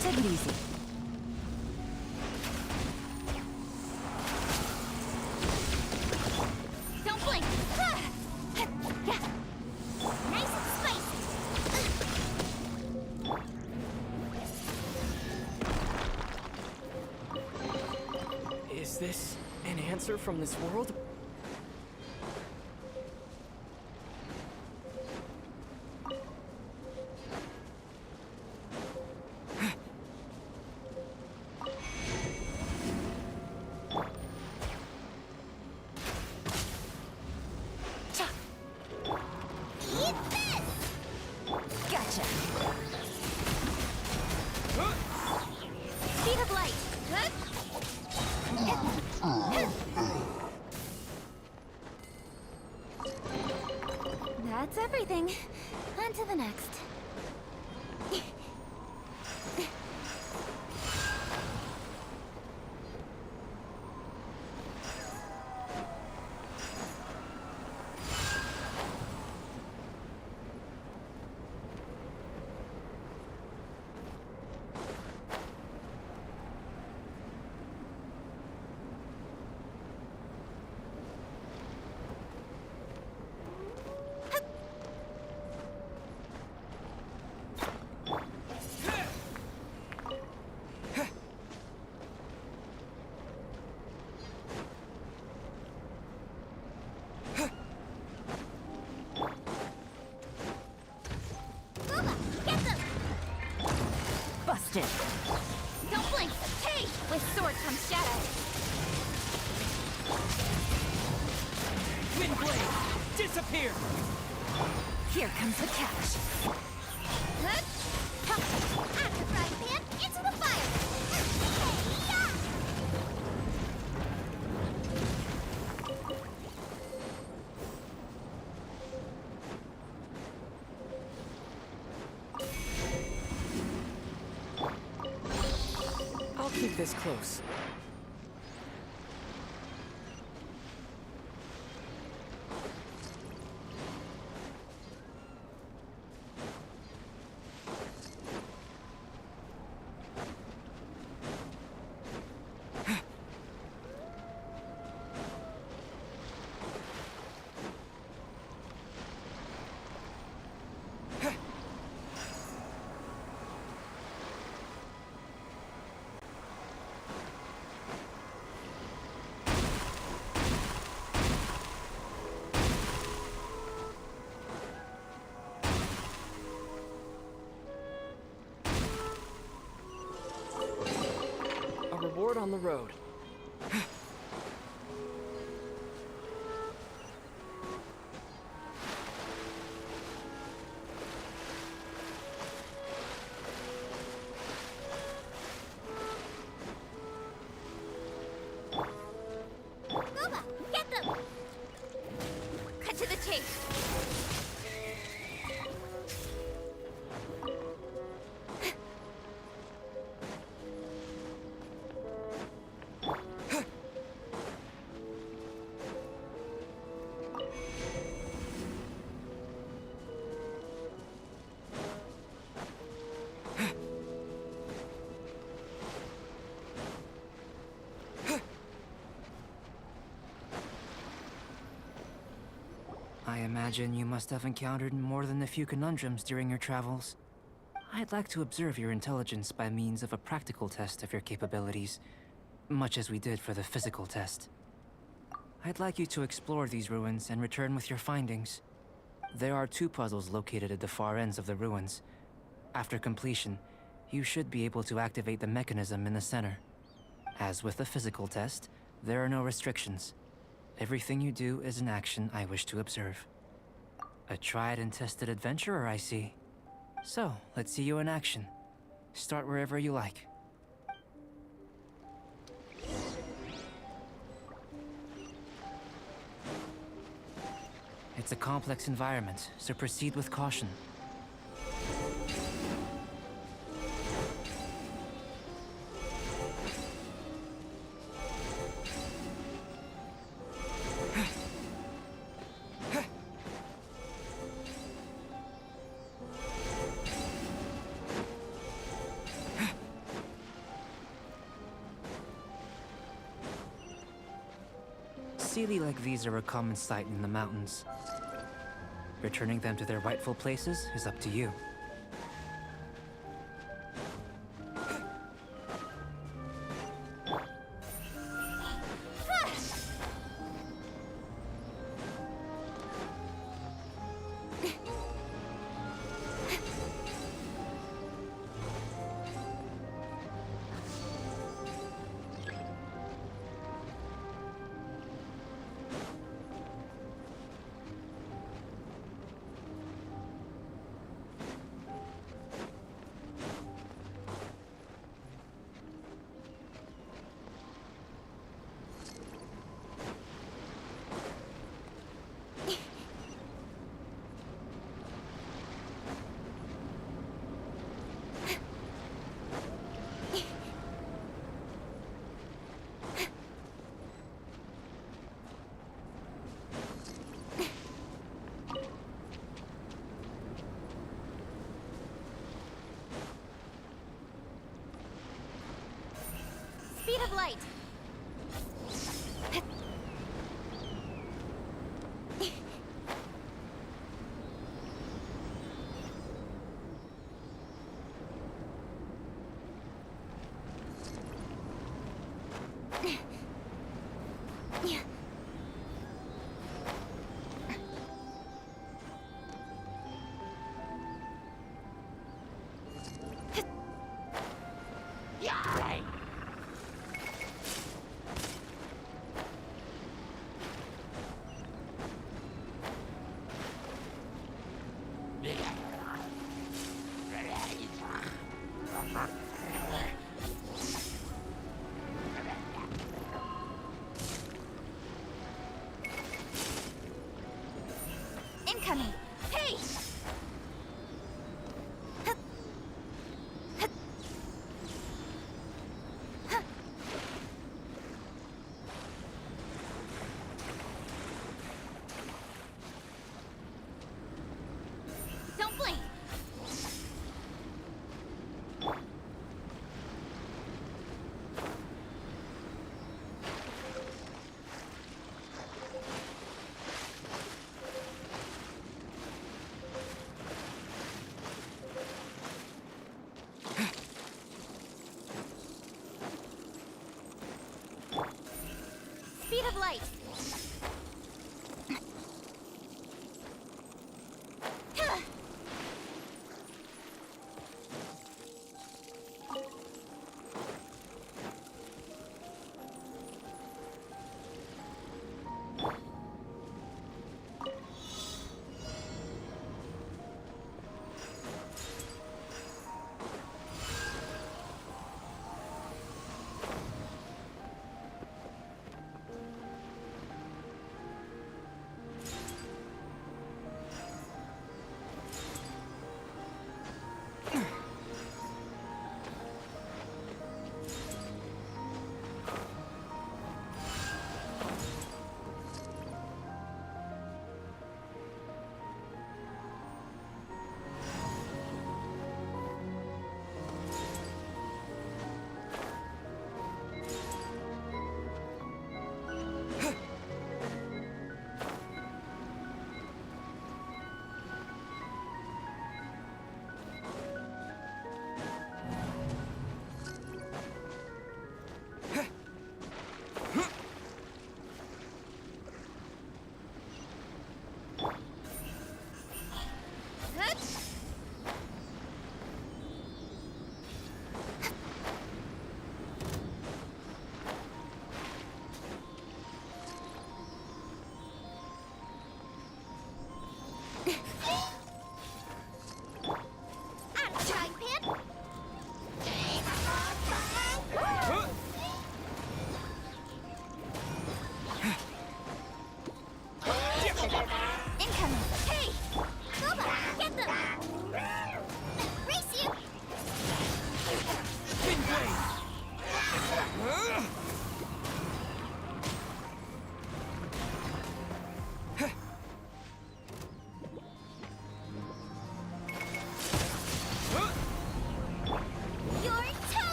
Take it easy. Don't blink! Nice and spicy! Is this an answer from this world? Eat this! Gotcha. Speed of light! That's everything. On to the next. Busted. Don't blink! Hey! With sword comes shadow! Windblade! Disappear! Here comes the catch. Out of the frying pan, into the fire! Hey-ya! I'll keep this close. A reward on the road. Boba, get them! Cut to the chase! I imagine you must have encountered more than a few conundrums during your travels. I'd like to observe your intelligence by means of a practical test of your capabilities, much as we did for the physical test. I'd like you to explore these ruins and return with your findings. There are 2 puzzles located at the far ends of the ruins. After completion, you should be able to activate the mechanism in the center. As with the physical test, there are no restrictions. Everything you do is an action I wish to observe. A tried and tested adventurer, I see. So, let's see you in action. Start wherever you like. It's a complex environment, so proceed with caution. Sealy like these are a common sight in the mountains. Returning them to their rightful places is up to you. Speed of light. Incoming. Hey! Don't blink.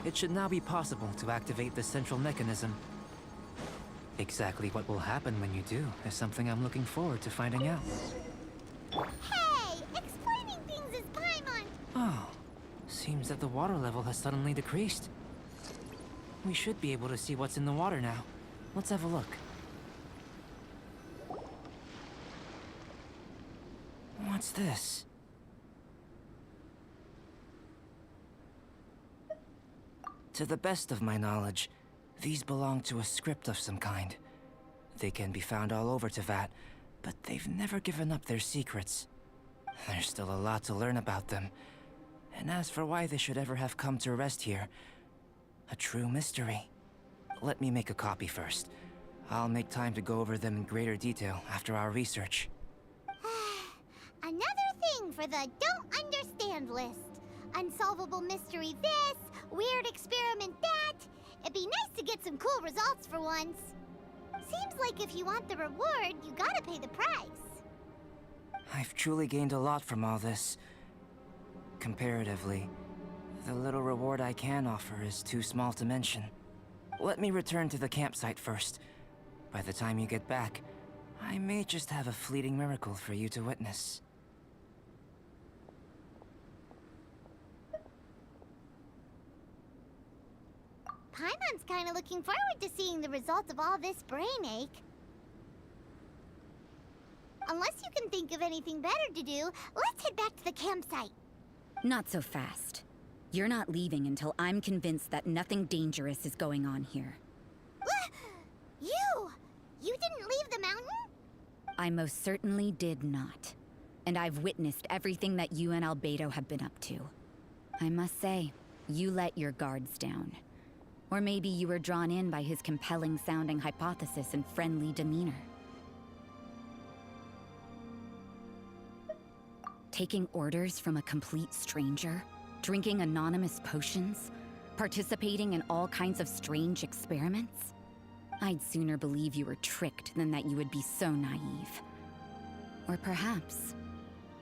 It should now be possible to activate the central mechanism. Exactly what will happen when you do is something I'm looking forward to finding out. Hey! Explaining things is Paimon! Oh, seems that the water level has suddenly decreased. We should be able to see what's in the water now. Let's have a look. What's this? To the best of my knowledge, these belong to a script of some kind. They can be found all over Teyvat, but they've never given up their secrets. There's still a lot to learn about them. And as for why they should ever have come to rest here, a true mystery. Let me make a copy first. I'll make time to go over them in greater detail after our research. Another thing for the don't understand list. Unsolvable mystery this, weird experiment that. It'd be nice to get some cool results for once. Seems like if you want the reward, you gotta pay the price. I've truly gained a lot from all this. Comparatively, the little reward I can offer is too small to mention. Let me return to the campsite first. By the time you get back, I may just have a fleeting miracle for you to witness. Paimon's kinda looking forward to seeing the results of all this brain ache. Unless you can think of anything better to do, let's head back to the campsite. Not so fast. You're not leaving until I'm convinced that nothing dangerous is going on here. You! You didn't leave the mountain? I most certainly did not. And I've witnessed everything that you and Albedo have been up to. I must say, you let your guards down. Or maybe you were drawn in by his compelling-sounding hypothesis and friendly demeanor. Taking orders from a complete stranger? Drinking anonymous potions? Participating in all kinds of strange experiments? I'd sooner believe you were tricked than that you would be so naive. Or perhaps,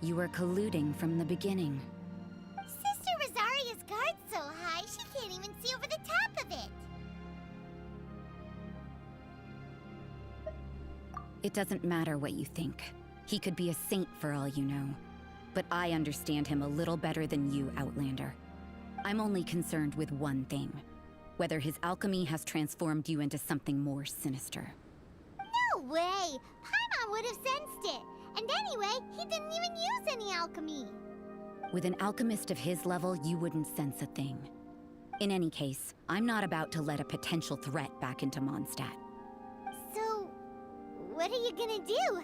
you were colluding from the beginning. Sister Rosaria's guard's so high, she can't even see over the top of it. It doesn't matter what you think. He could be a saint for all you know. But I understand him a little better than you, Outlander. I'm only concerned with one thing. Whether his alchemy has transformed you into something more sinister. No way! Paimon would have sensed it. And anyway, he didn't even use any alchemy. With an alchemist of his level, you wouldn't sense a thing. In any case, I'm not about to let a potential threat back into Mondstadt. So, what are you gonna do?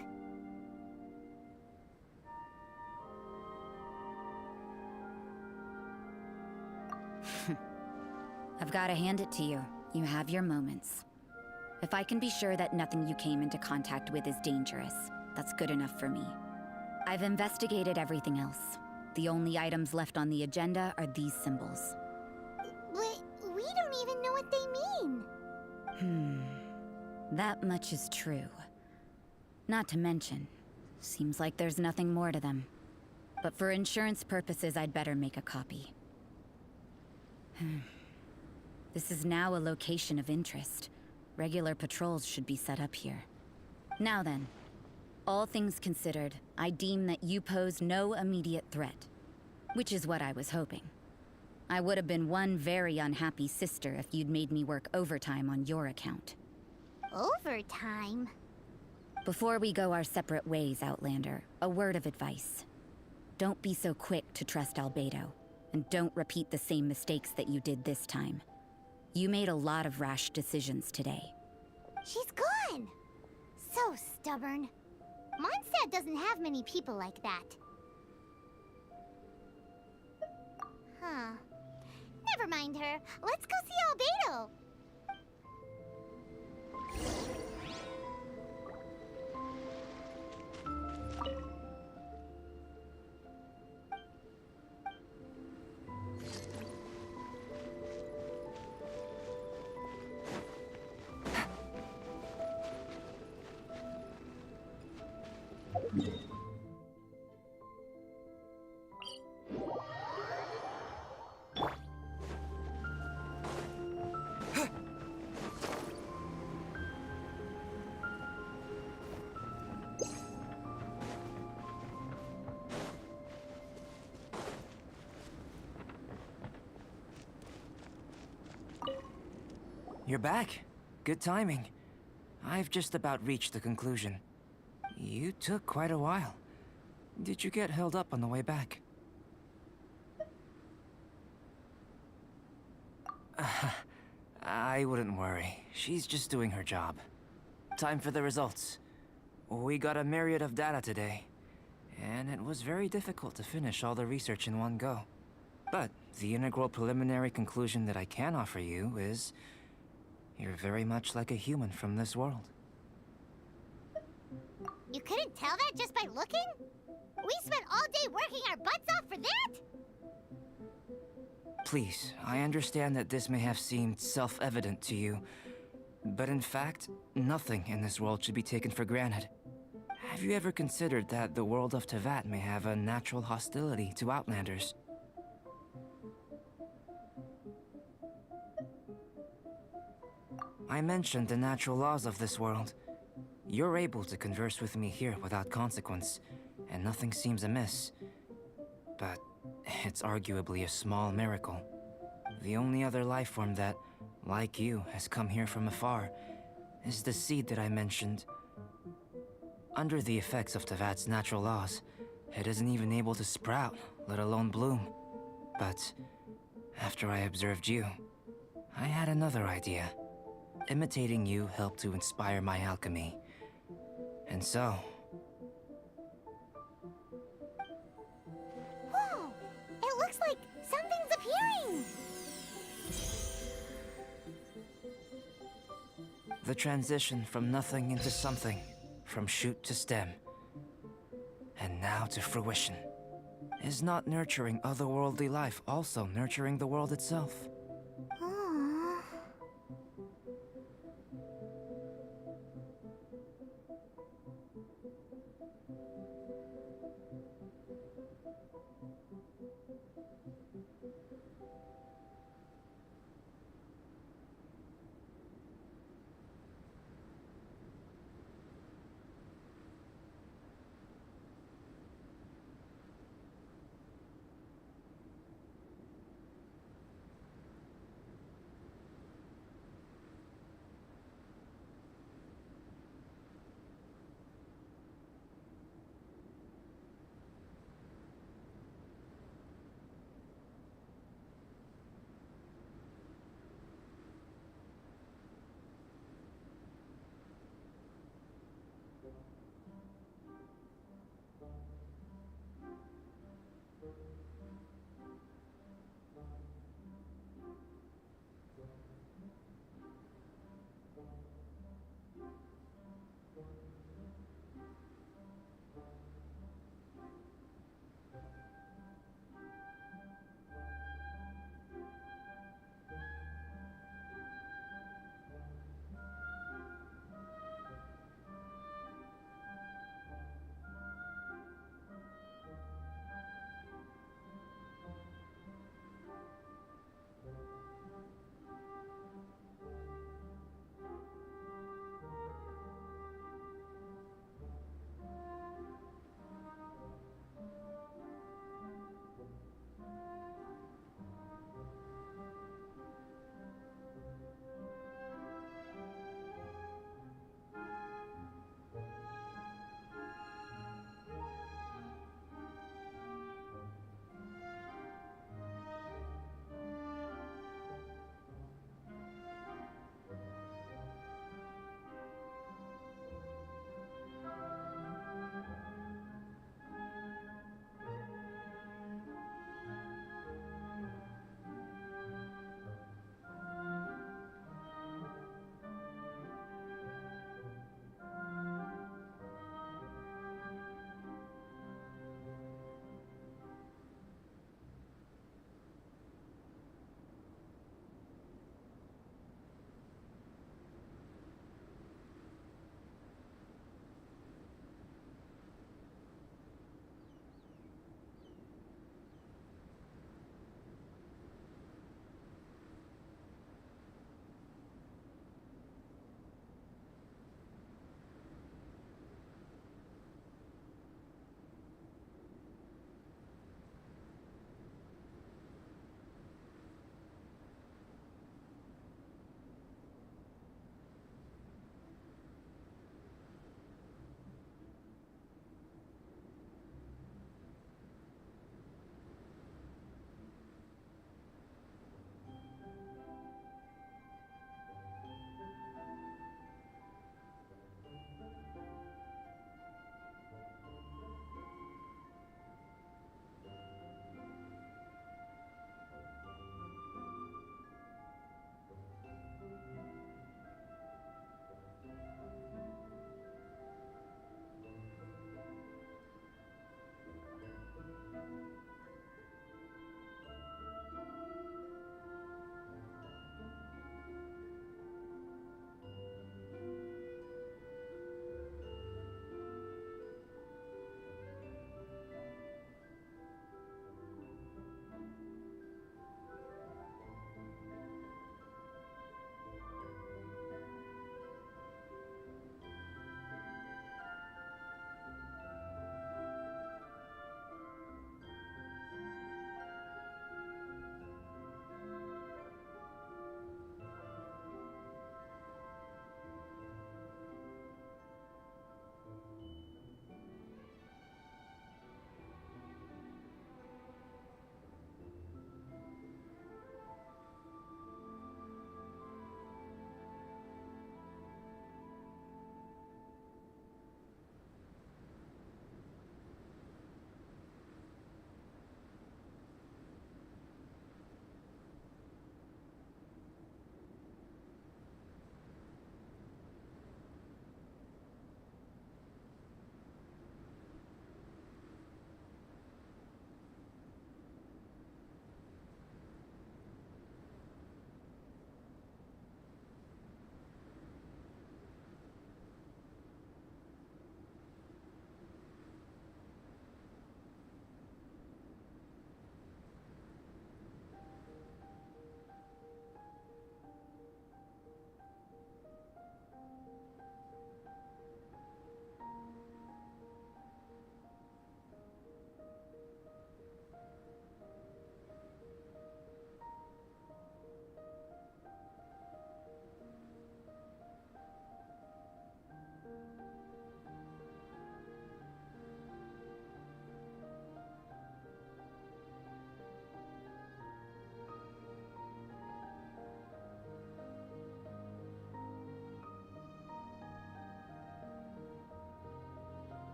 I've got to hand it to you. You have your moments. If I can be sure that nothing you came into contact with is dangerous, that's good enough for me. I've investigated everything else. The only items left on the agenda are these symbols. But we don't even know what they mean. That much is true. Not to mention, seems like there's nothing more to them. But for insurance purposes, I'd better make a copy. This is now a location of interest. Regular patrols should be set up here. Now then, all things considered, I deem that you pose no immediate threat. Which is what I was hoping. I would have been one very unhappy sister if you'd made me work overtime on your account. Overtime? Before we go our separate ways, Outlander, a word of advice. Don't be so quick to trust Albedo, and don't repeat the same mistakes that you did this time. You made a lot of rash decisions today. She's gone! So stubborn. Mondstadt doesn't have many people like that. Huh. Never mind her. Let's go see Albedo. you're back. Good timing. I've just about reached the conclusion. You took quite a while. Did you get held up on the way back? I wouldn't worry. She's just doing her job. Time for the results. We got a myriad of data today, and it was very difficult to finish all the research in one go. But the integral preliminary conclusion that I can offer you is you're very much like a human from this world. You couldn't tell that just by looking? We spent all day working our butts off for that? Please, I understand that this may have seemed self-evident to you, but in fact, nothing in this world should be taken for granted. Have you ever considered that the world of Tevat may have a natural hostility to Outlanders? I mentioned the natural laws of this world. You're able to converse with me here without consequence, and nothing seems amiss. But it's arguably a small miracle. The only other life form that, like you, has come here from afar is the seed that I mentioned. Under the effects of Tevat's natural laws, it isn't even able to sprout, let alone bloom. But after I observed you, I had another idea. Imitating you helped to inspire my alchemy. And so... Whoa! It looks like something's appearing! The transition from nothing into something, from shoot to stem, and now to fruition. Is not nurturing otherworldly life also nurturing the world itself? Aww.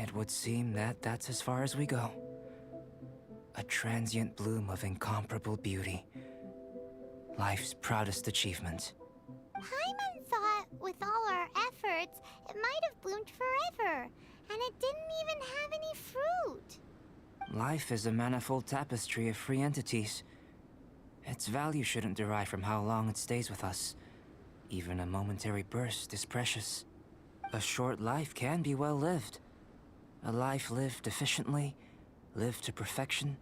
It would seem that that's as far as we go. A transient bloom of incomparable beauty. Life's proudest achievement. Paimon thought with all our efforts, it might have bloomed forever, and it didn't even have any fruit. Life is a manifold tapestry of free entities. Its value shouldn't derive from how long it stays with us. Even a momentary burst is precious. A short life can be well lived. A life lived efficiently, lived to perfection,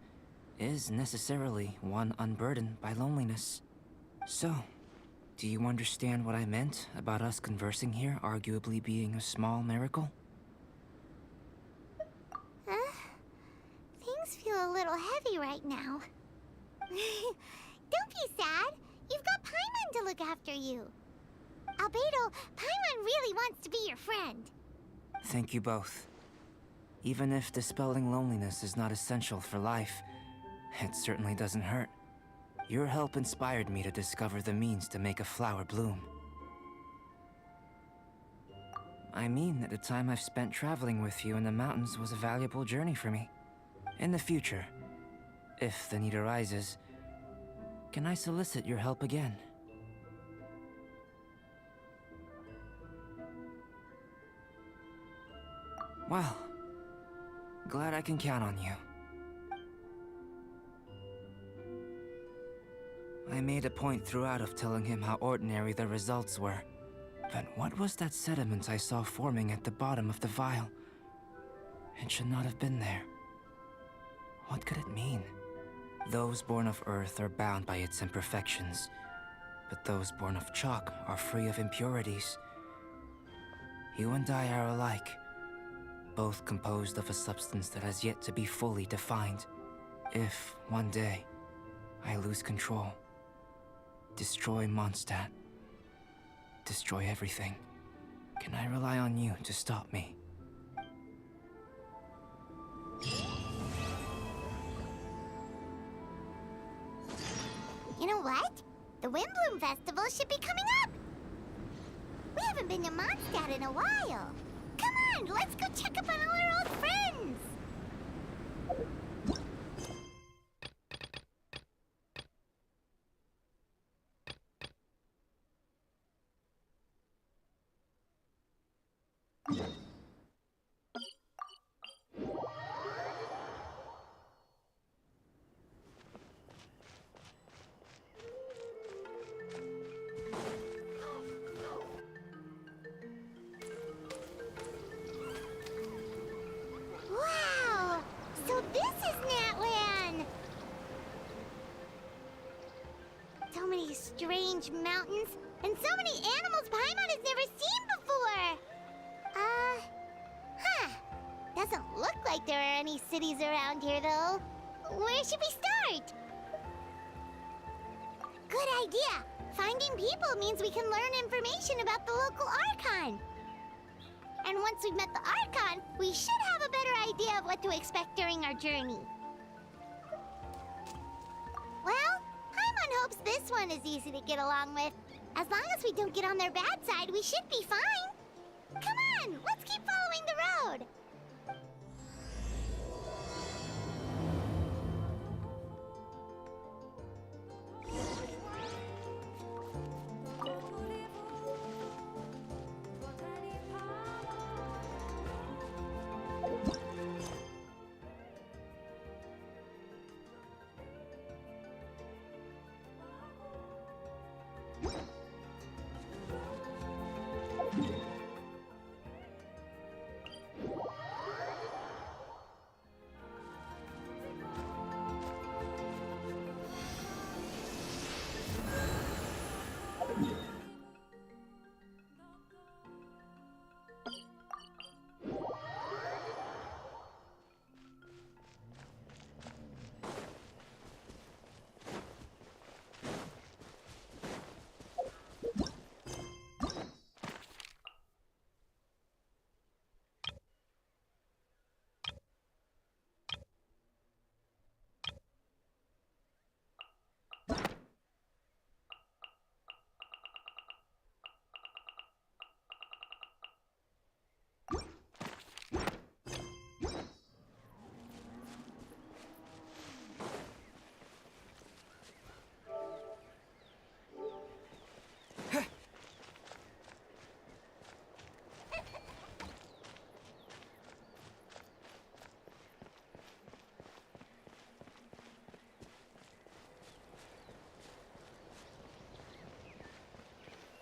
is necessarily one unburdened by loneliness. So, do you understand what I meant about us conversing here arguably being a small miracle? Things feel a little heavy right now. Don't be sad. You've got Paimon to look after you. Albedo, Paimon really wants to be your friend. Thank you both. Even if dispelling loneliness is not essential for life, it certainly doesn't hurt. Your help inspired me to discover the means to make a flower bloom. I mean that the time I've spent traveling with you in the mountains was a valuable journey for me. In the future, if the need arises, can I solicit your help again? Well, glad I can count on you. I made a point throughout of telling him how ordinary the results were. But what was that sediment I saw forming at the bottom of the vial? It should not have been there. What could it mean? Those born of Earth are bound by its imperfections, but those born of chalk are free of impurities. You and I are alike, both composed of a substance that has yet to be fully defined. If, one day, I lose control, destroy Mondstadt, destroy everything, can I rely on you to stop me? You know what? The Windbloom Festival should be coming up! We haven't been to Mondstadt in a while. Come on, let's go check up on all our old friends! Wow! So this is Natlan! So many strange mountains, and so many animals Paimon has never seen before! Doesn't look like there are any cities around here, though. Where should we start? Good idea! Finding people means we can learn information about the local Archon. And once we've met the Archon, we should have a better idea of what to expect during our journey. this one is easy to get along with. As long as we don't get on their bad side, we should be fine. Come on, let's keep following the road.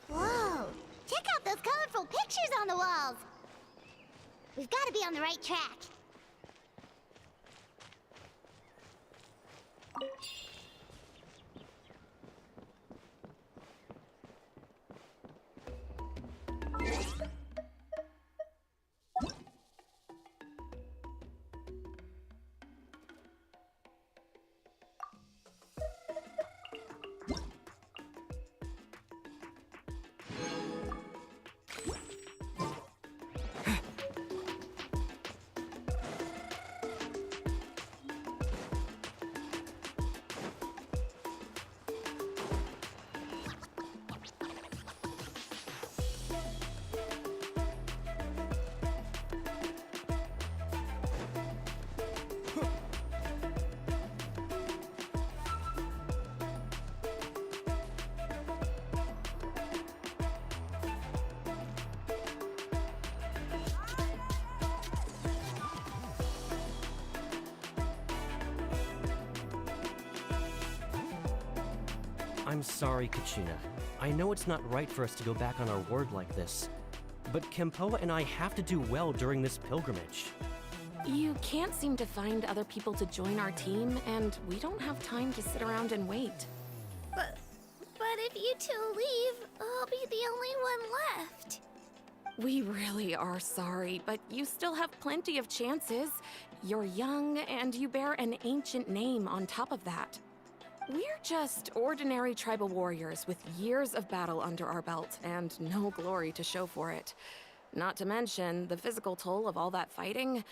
Whoa! Check out those colorful pictures on the walls! We've got to be on the right track. I'm sorry, Kachina. I know it's not right for us to go back on our word like this, but Kempoa and I have to do well during this pilgrimage. You can't seem to find other people to join our team, and we don't have time to sit around and wait. But if you two leave, I'll be the only one left. We really are sorry, but you still have plenty of chances. You're young, and you bear an ancient name on top of that. We're just ordinary tribal warriors with years of battle under our belt and no glory to show for it. Not to mention the physical toll of all that fighting.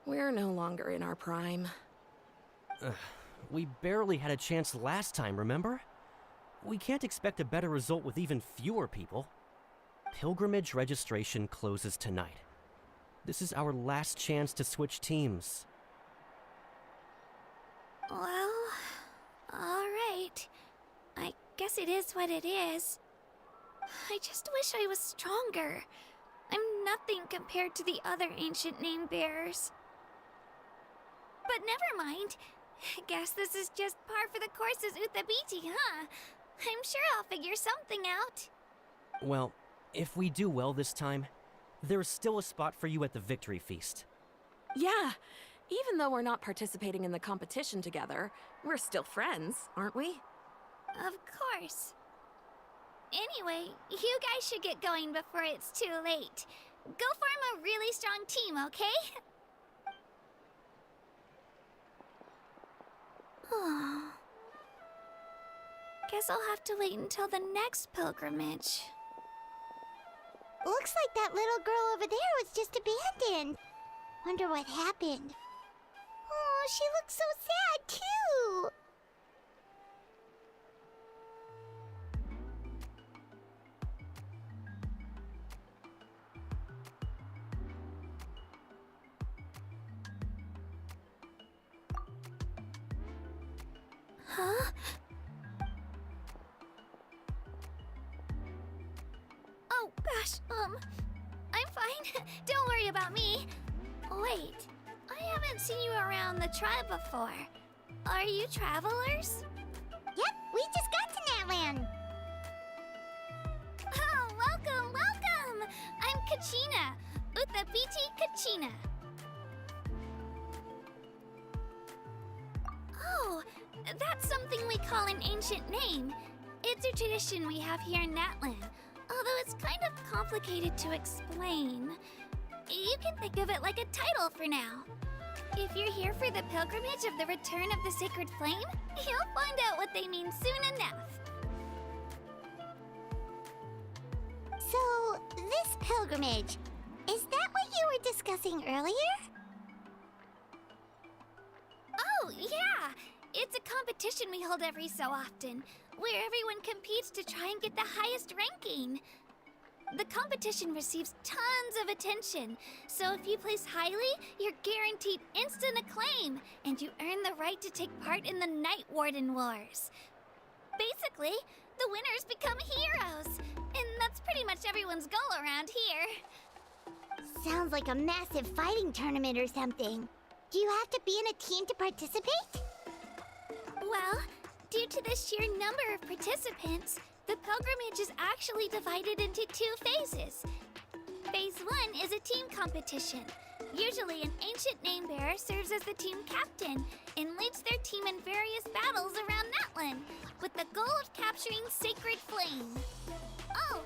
We're no longer in our prime. We barely had a chance last time, remember? We can't expect a better result with even fewer people. Pilgrimage registration closes tonight. This is our last chance to switch teams. Well, all right. I guess it is what it is. I just wish I was stronger. I'm nothing compared to the other ancient name bearers. But never mind. Guess this is just par for the course as Uthabiti, huh? I'm sure I'll figure something out. Well, if we do well this time, there's still a spot for you at the victory feast. Yeah, even though we're not participating in the competition together, we're still friends, aren't we? Of course. Anyway, you guys should get going before it's too late. Go form a really strong team, okay? Guess I'll have to wait until the next pilgrimage. Looks like that little girl over there was just abandoned. Wonder what happened. Oh, she looks so sad, too. Huh? Oh, gosh, I'm fine. Don't worry about me. Wait, I haven't seen you around the tribe before. Are you travelers? Yep, we just got to Natlan. Oh, welcome, welcome! I'm Kachina, with the pt Kachina. Oh, that's something we call an ancient name. It's a tradition we have here in Natlan, although it's kind of complicated to explain. You can think of it like a title for now. If you're here for the pilgrimage of the return of the sacred flame, you'll find out what they mean soon enough. So, this pilgrimage, is that what you were discussing earlier? Oh, yeah! It's a competition we hold every so often, where everyone competes to try and get the highest ranking. The competition receives tons of attention, so if you place highly, you're guaranteed instant acclaim, and you earn the right to take part in the Night Warden Wars. Basically, the winners become heroes, and that's pretty much everyone's goal around here. Sounds like a massive fighting tournament or something. Do you have to be in a team to participate? Well, due to the sheer number of participants, the pilgrimage is actually divided into 2 phases. Phase 1 is a team competition. Usually an ancient name bearer serves as the team captain and leads their team in various battles around Natlan, with the goal of capturing Sacred Flame. Oh,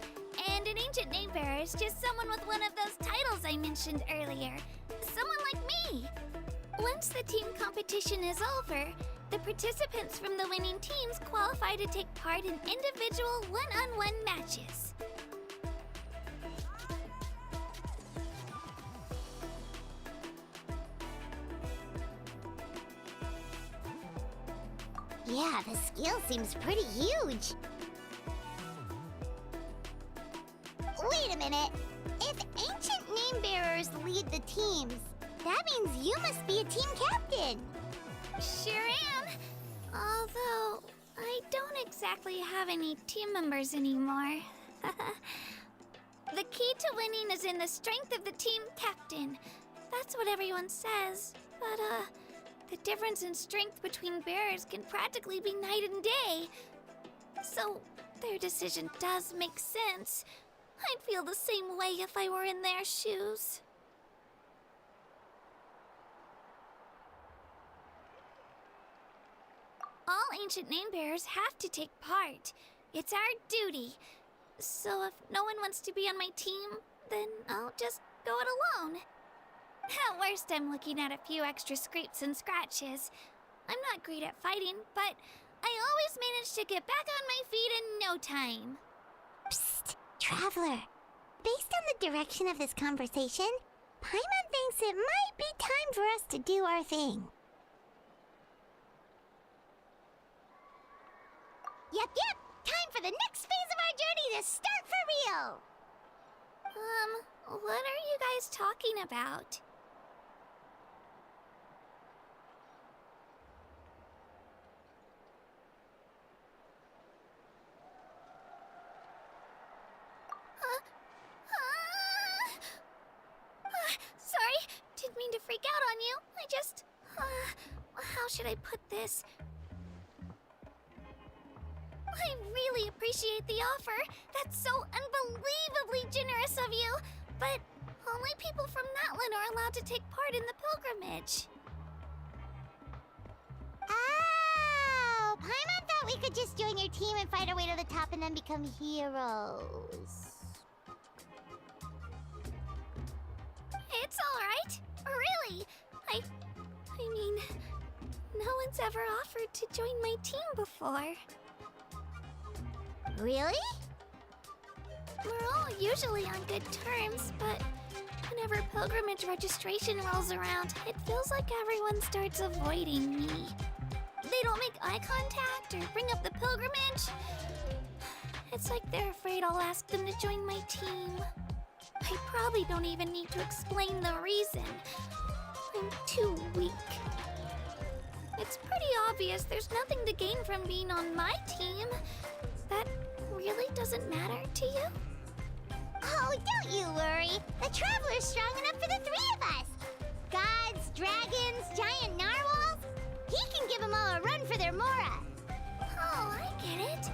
and an ancient name bearer is just someone with one of those titles I mentioned earlier. Someone like me. Once the team competition is over, the participants from the winning teams qualify to take part in individual one-on-one matches. Yeah, the scale seems pretty huge. Wait a minute. If ancient name bearers lead the teams, that means you must be a team captain. Sure am. Although, I don't exactly have any team members anymore. The key to winning is in the strength of the team captain. That's what everyone says. But, the difference in strength between bearers can practically be night and day. So, their decision does make sense. I'd feel the same way if I were in their shoes. All ancient name bearers have to take part. It's our duty. So if no one wants to be on my team, then I'll just go it alone. At worst, I'm looking at a few extra scrapes and scratches. I'm not great at fighting, but I always manage to get back on my feet in no time. Psst, Traveler. Based on the direction of this conversation, Paimon thinks it might be time for us to do our thing. Yep, time for the next phase of our journey to start for real! What are you guys talking about? Sorry, didn't mean to freak out on you. I just... how should I put this? I really appreciate the offer. That's so unbelievably generous of you. But only people from Natlan are allowed to take part in the pilgrimage. Oh, Paimon thought we could just join your team and fight our way to the top and then become heroes. It's alright. Really. I mean, no one's ever offered to join my team before. Really? We're all usually on good terms, but whenever pilgrimage registration rolls around, it feels like everyone starts avoiding me. They don't make eye contact or bring up the pilgrimage. It's like they're afraid I'll ask them to join my team. I probably don't even need to explain the reason. I'm too weak. It's pretty obvious there's nothing to gain from being on my team. That really doesn't matter to you? Oh, don't you worry. The Traveler's strong enough for the three of us. Gods, dragons, giant narwhals. He can give them all a run for their Mora. Oh, I get it.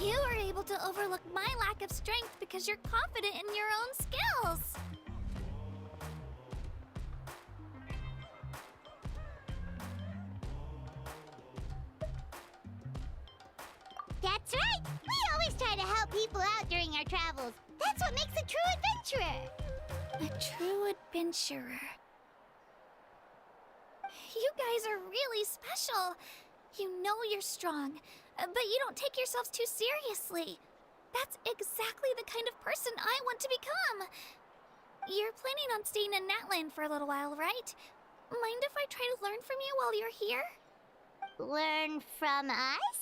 You were able to overlook my lack of strength because you're confident in your own skills. That's right. We always try to help people out during our travels. That's what makes a true adventurer. A true adventurer. You guys are really special. You know you're strong, but you don't take yourselves too seriously. That's exactly the kind of person I want to become. You're planning on staying in Natlan for a little while, right? Mind if I try to learn from you while you're here? Learn from us?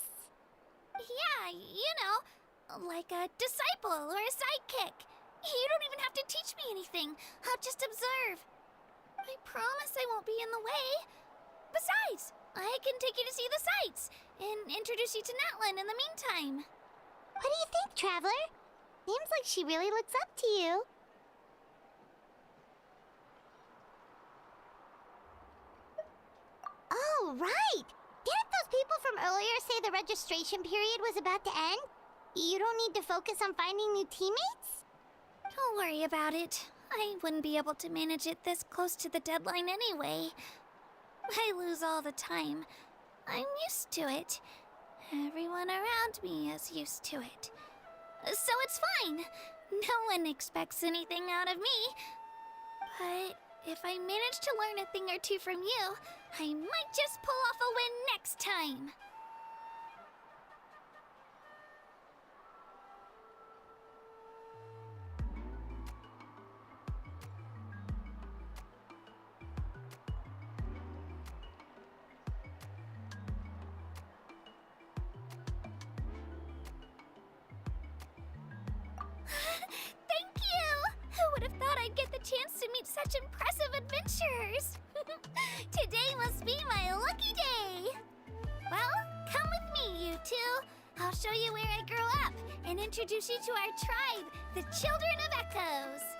Yeah, you know, like a disciple or a sidekick. You don't even have to teach me anything. I'll just observe. I promise I won't be in the way. Besides, I can take you to see the sights and introduce you to Natlan in the meantime. What do you think, Traveler? Seems like she really looks up to you. Oh, right! Didn't those people from earlier say the registration period was about to end? You don't need to focus on finding new teammates? Don't worry about it. I wouldn't be able to manage it this close to the deadline anyway. I lose all the time. I'm used to it. Everyone around me is used to it. So it's fine. No one expects anything out of me. But if I manage to learn a thing or two from you, I might just pull off a win next time. Thank you! Who would have thought I'd get the chance to meet such impressive adventurers? Today must be my lucky day! Well, come with me, you two. I'll show you where I grew up and introduce you to our tribe, the Children of Echoes.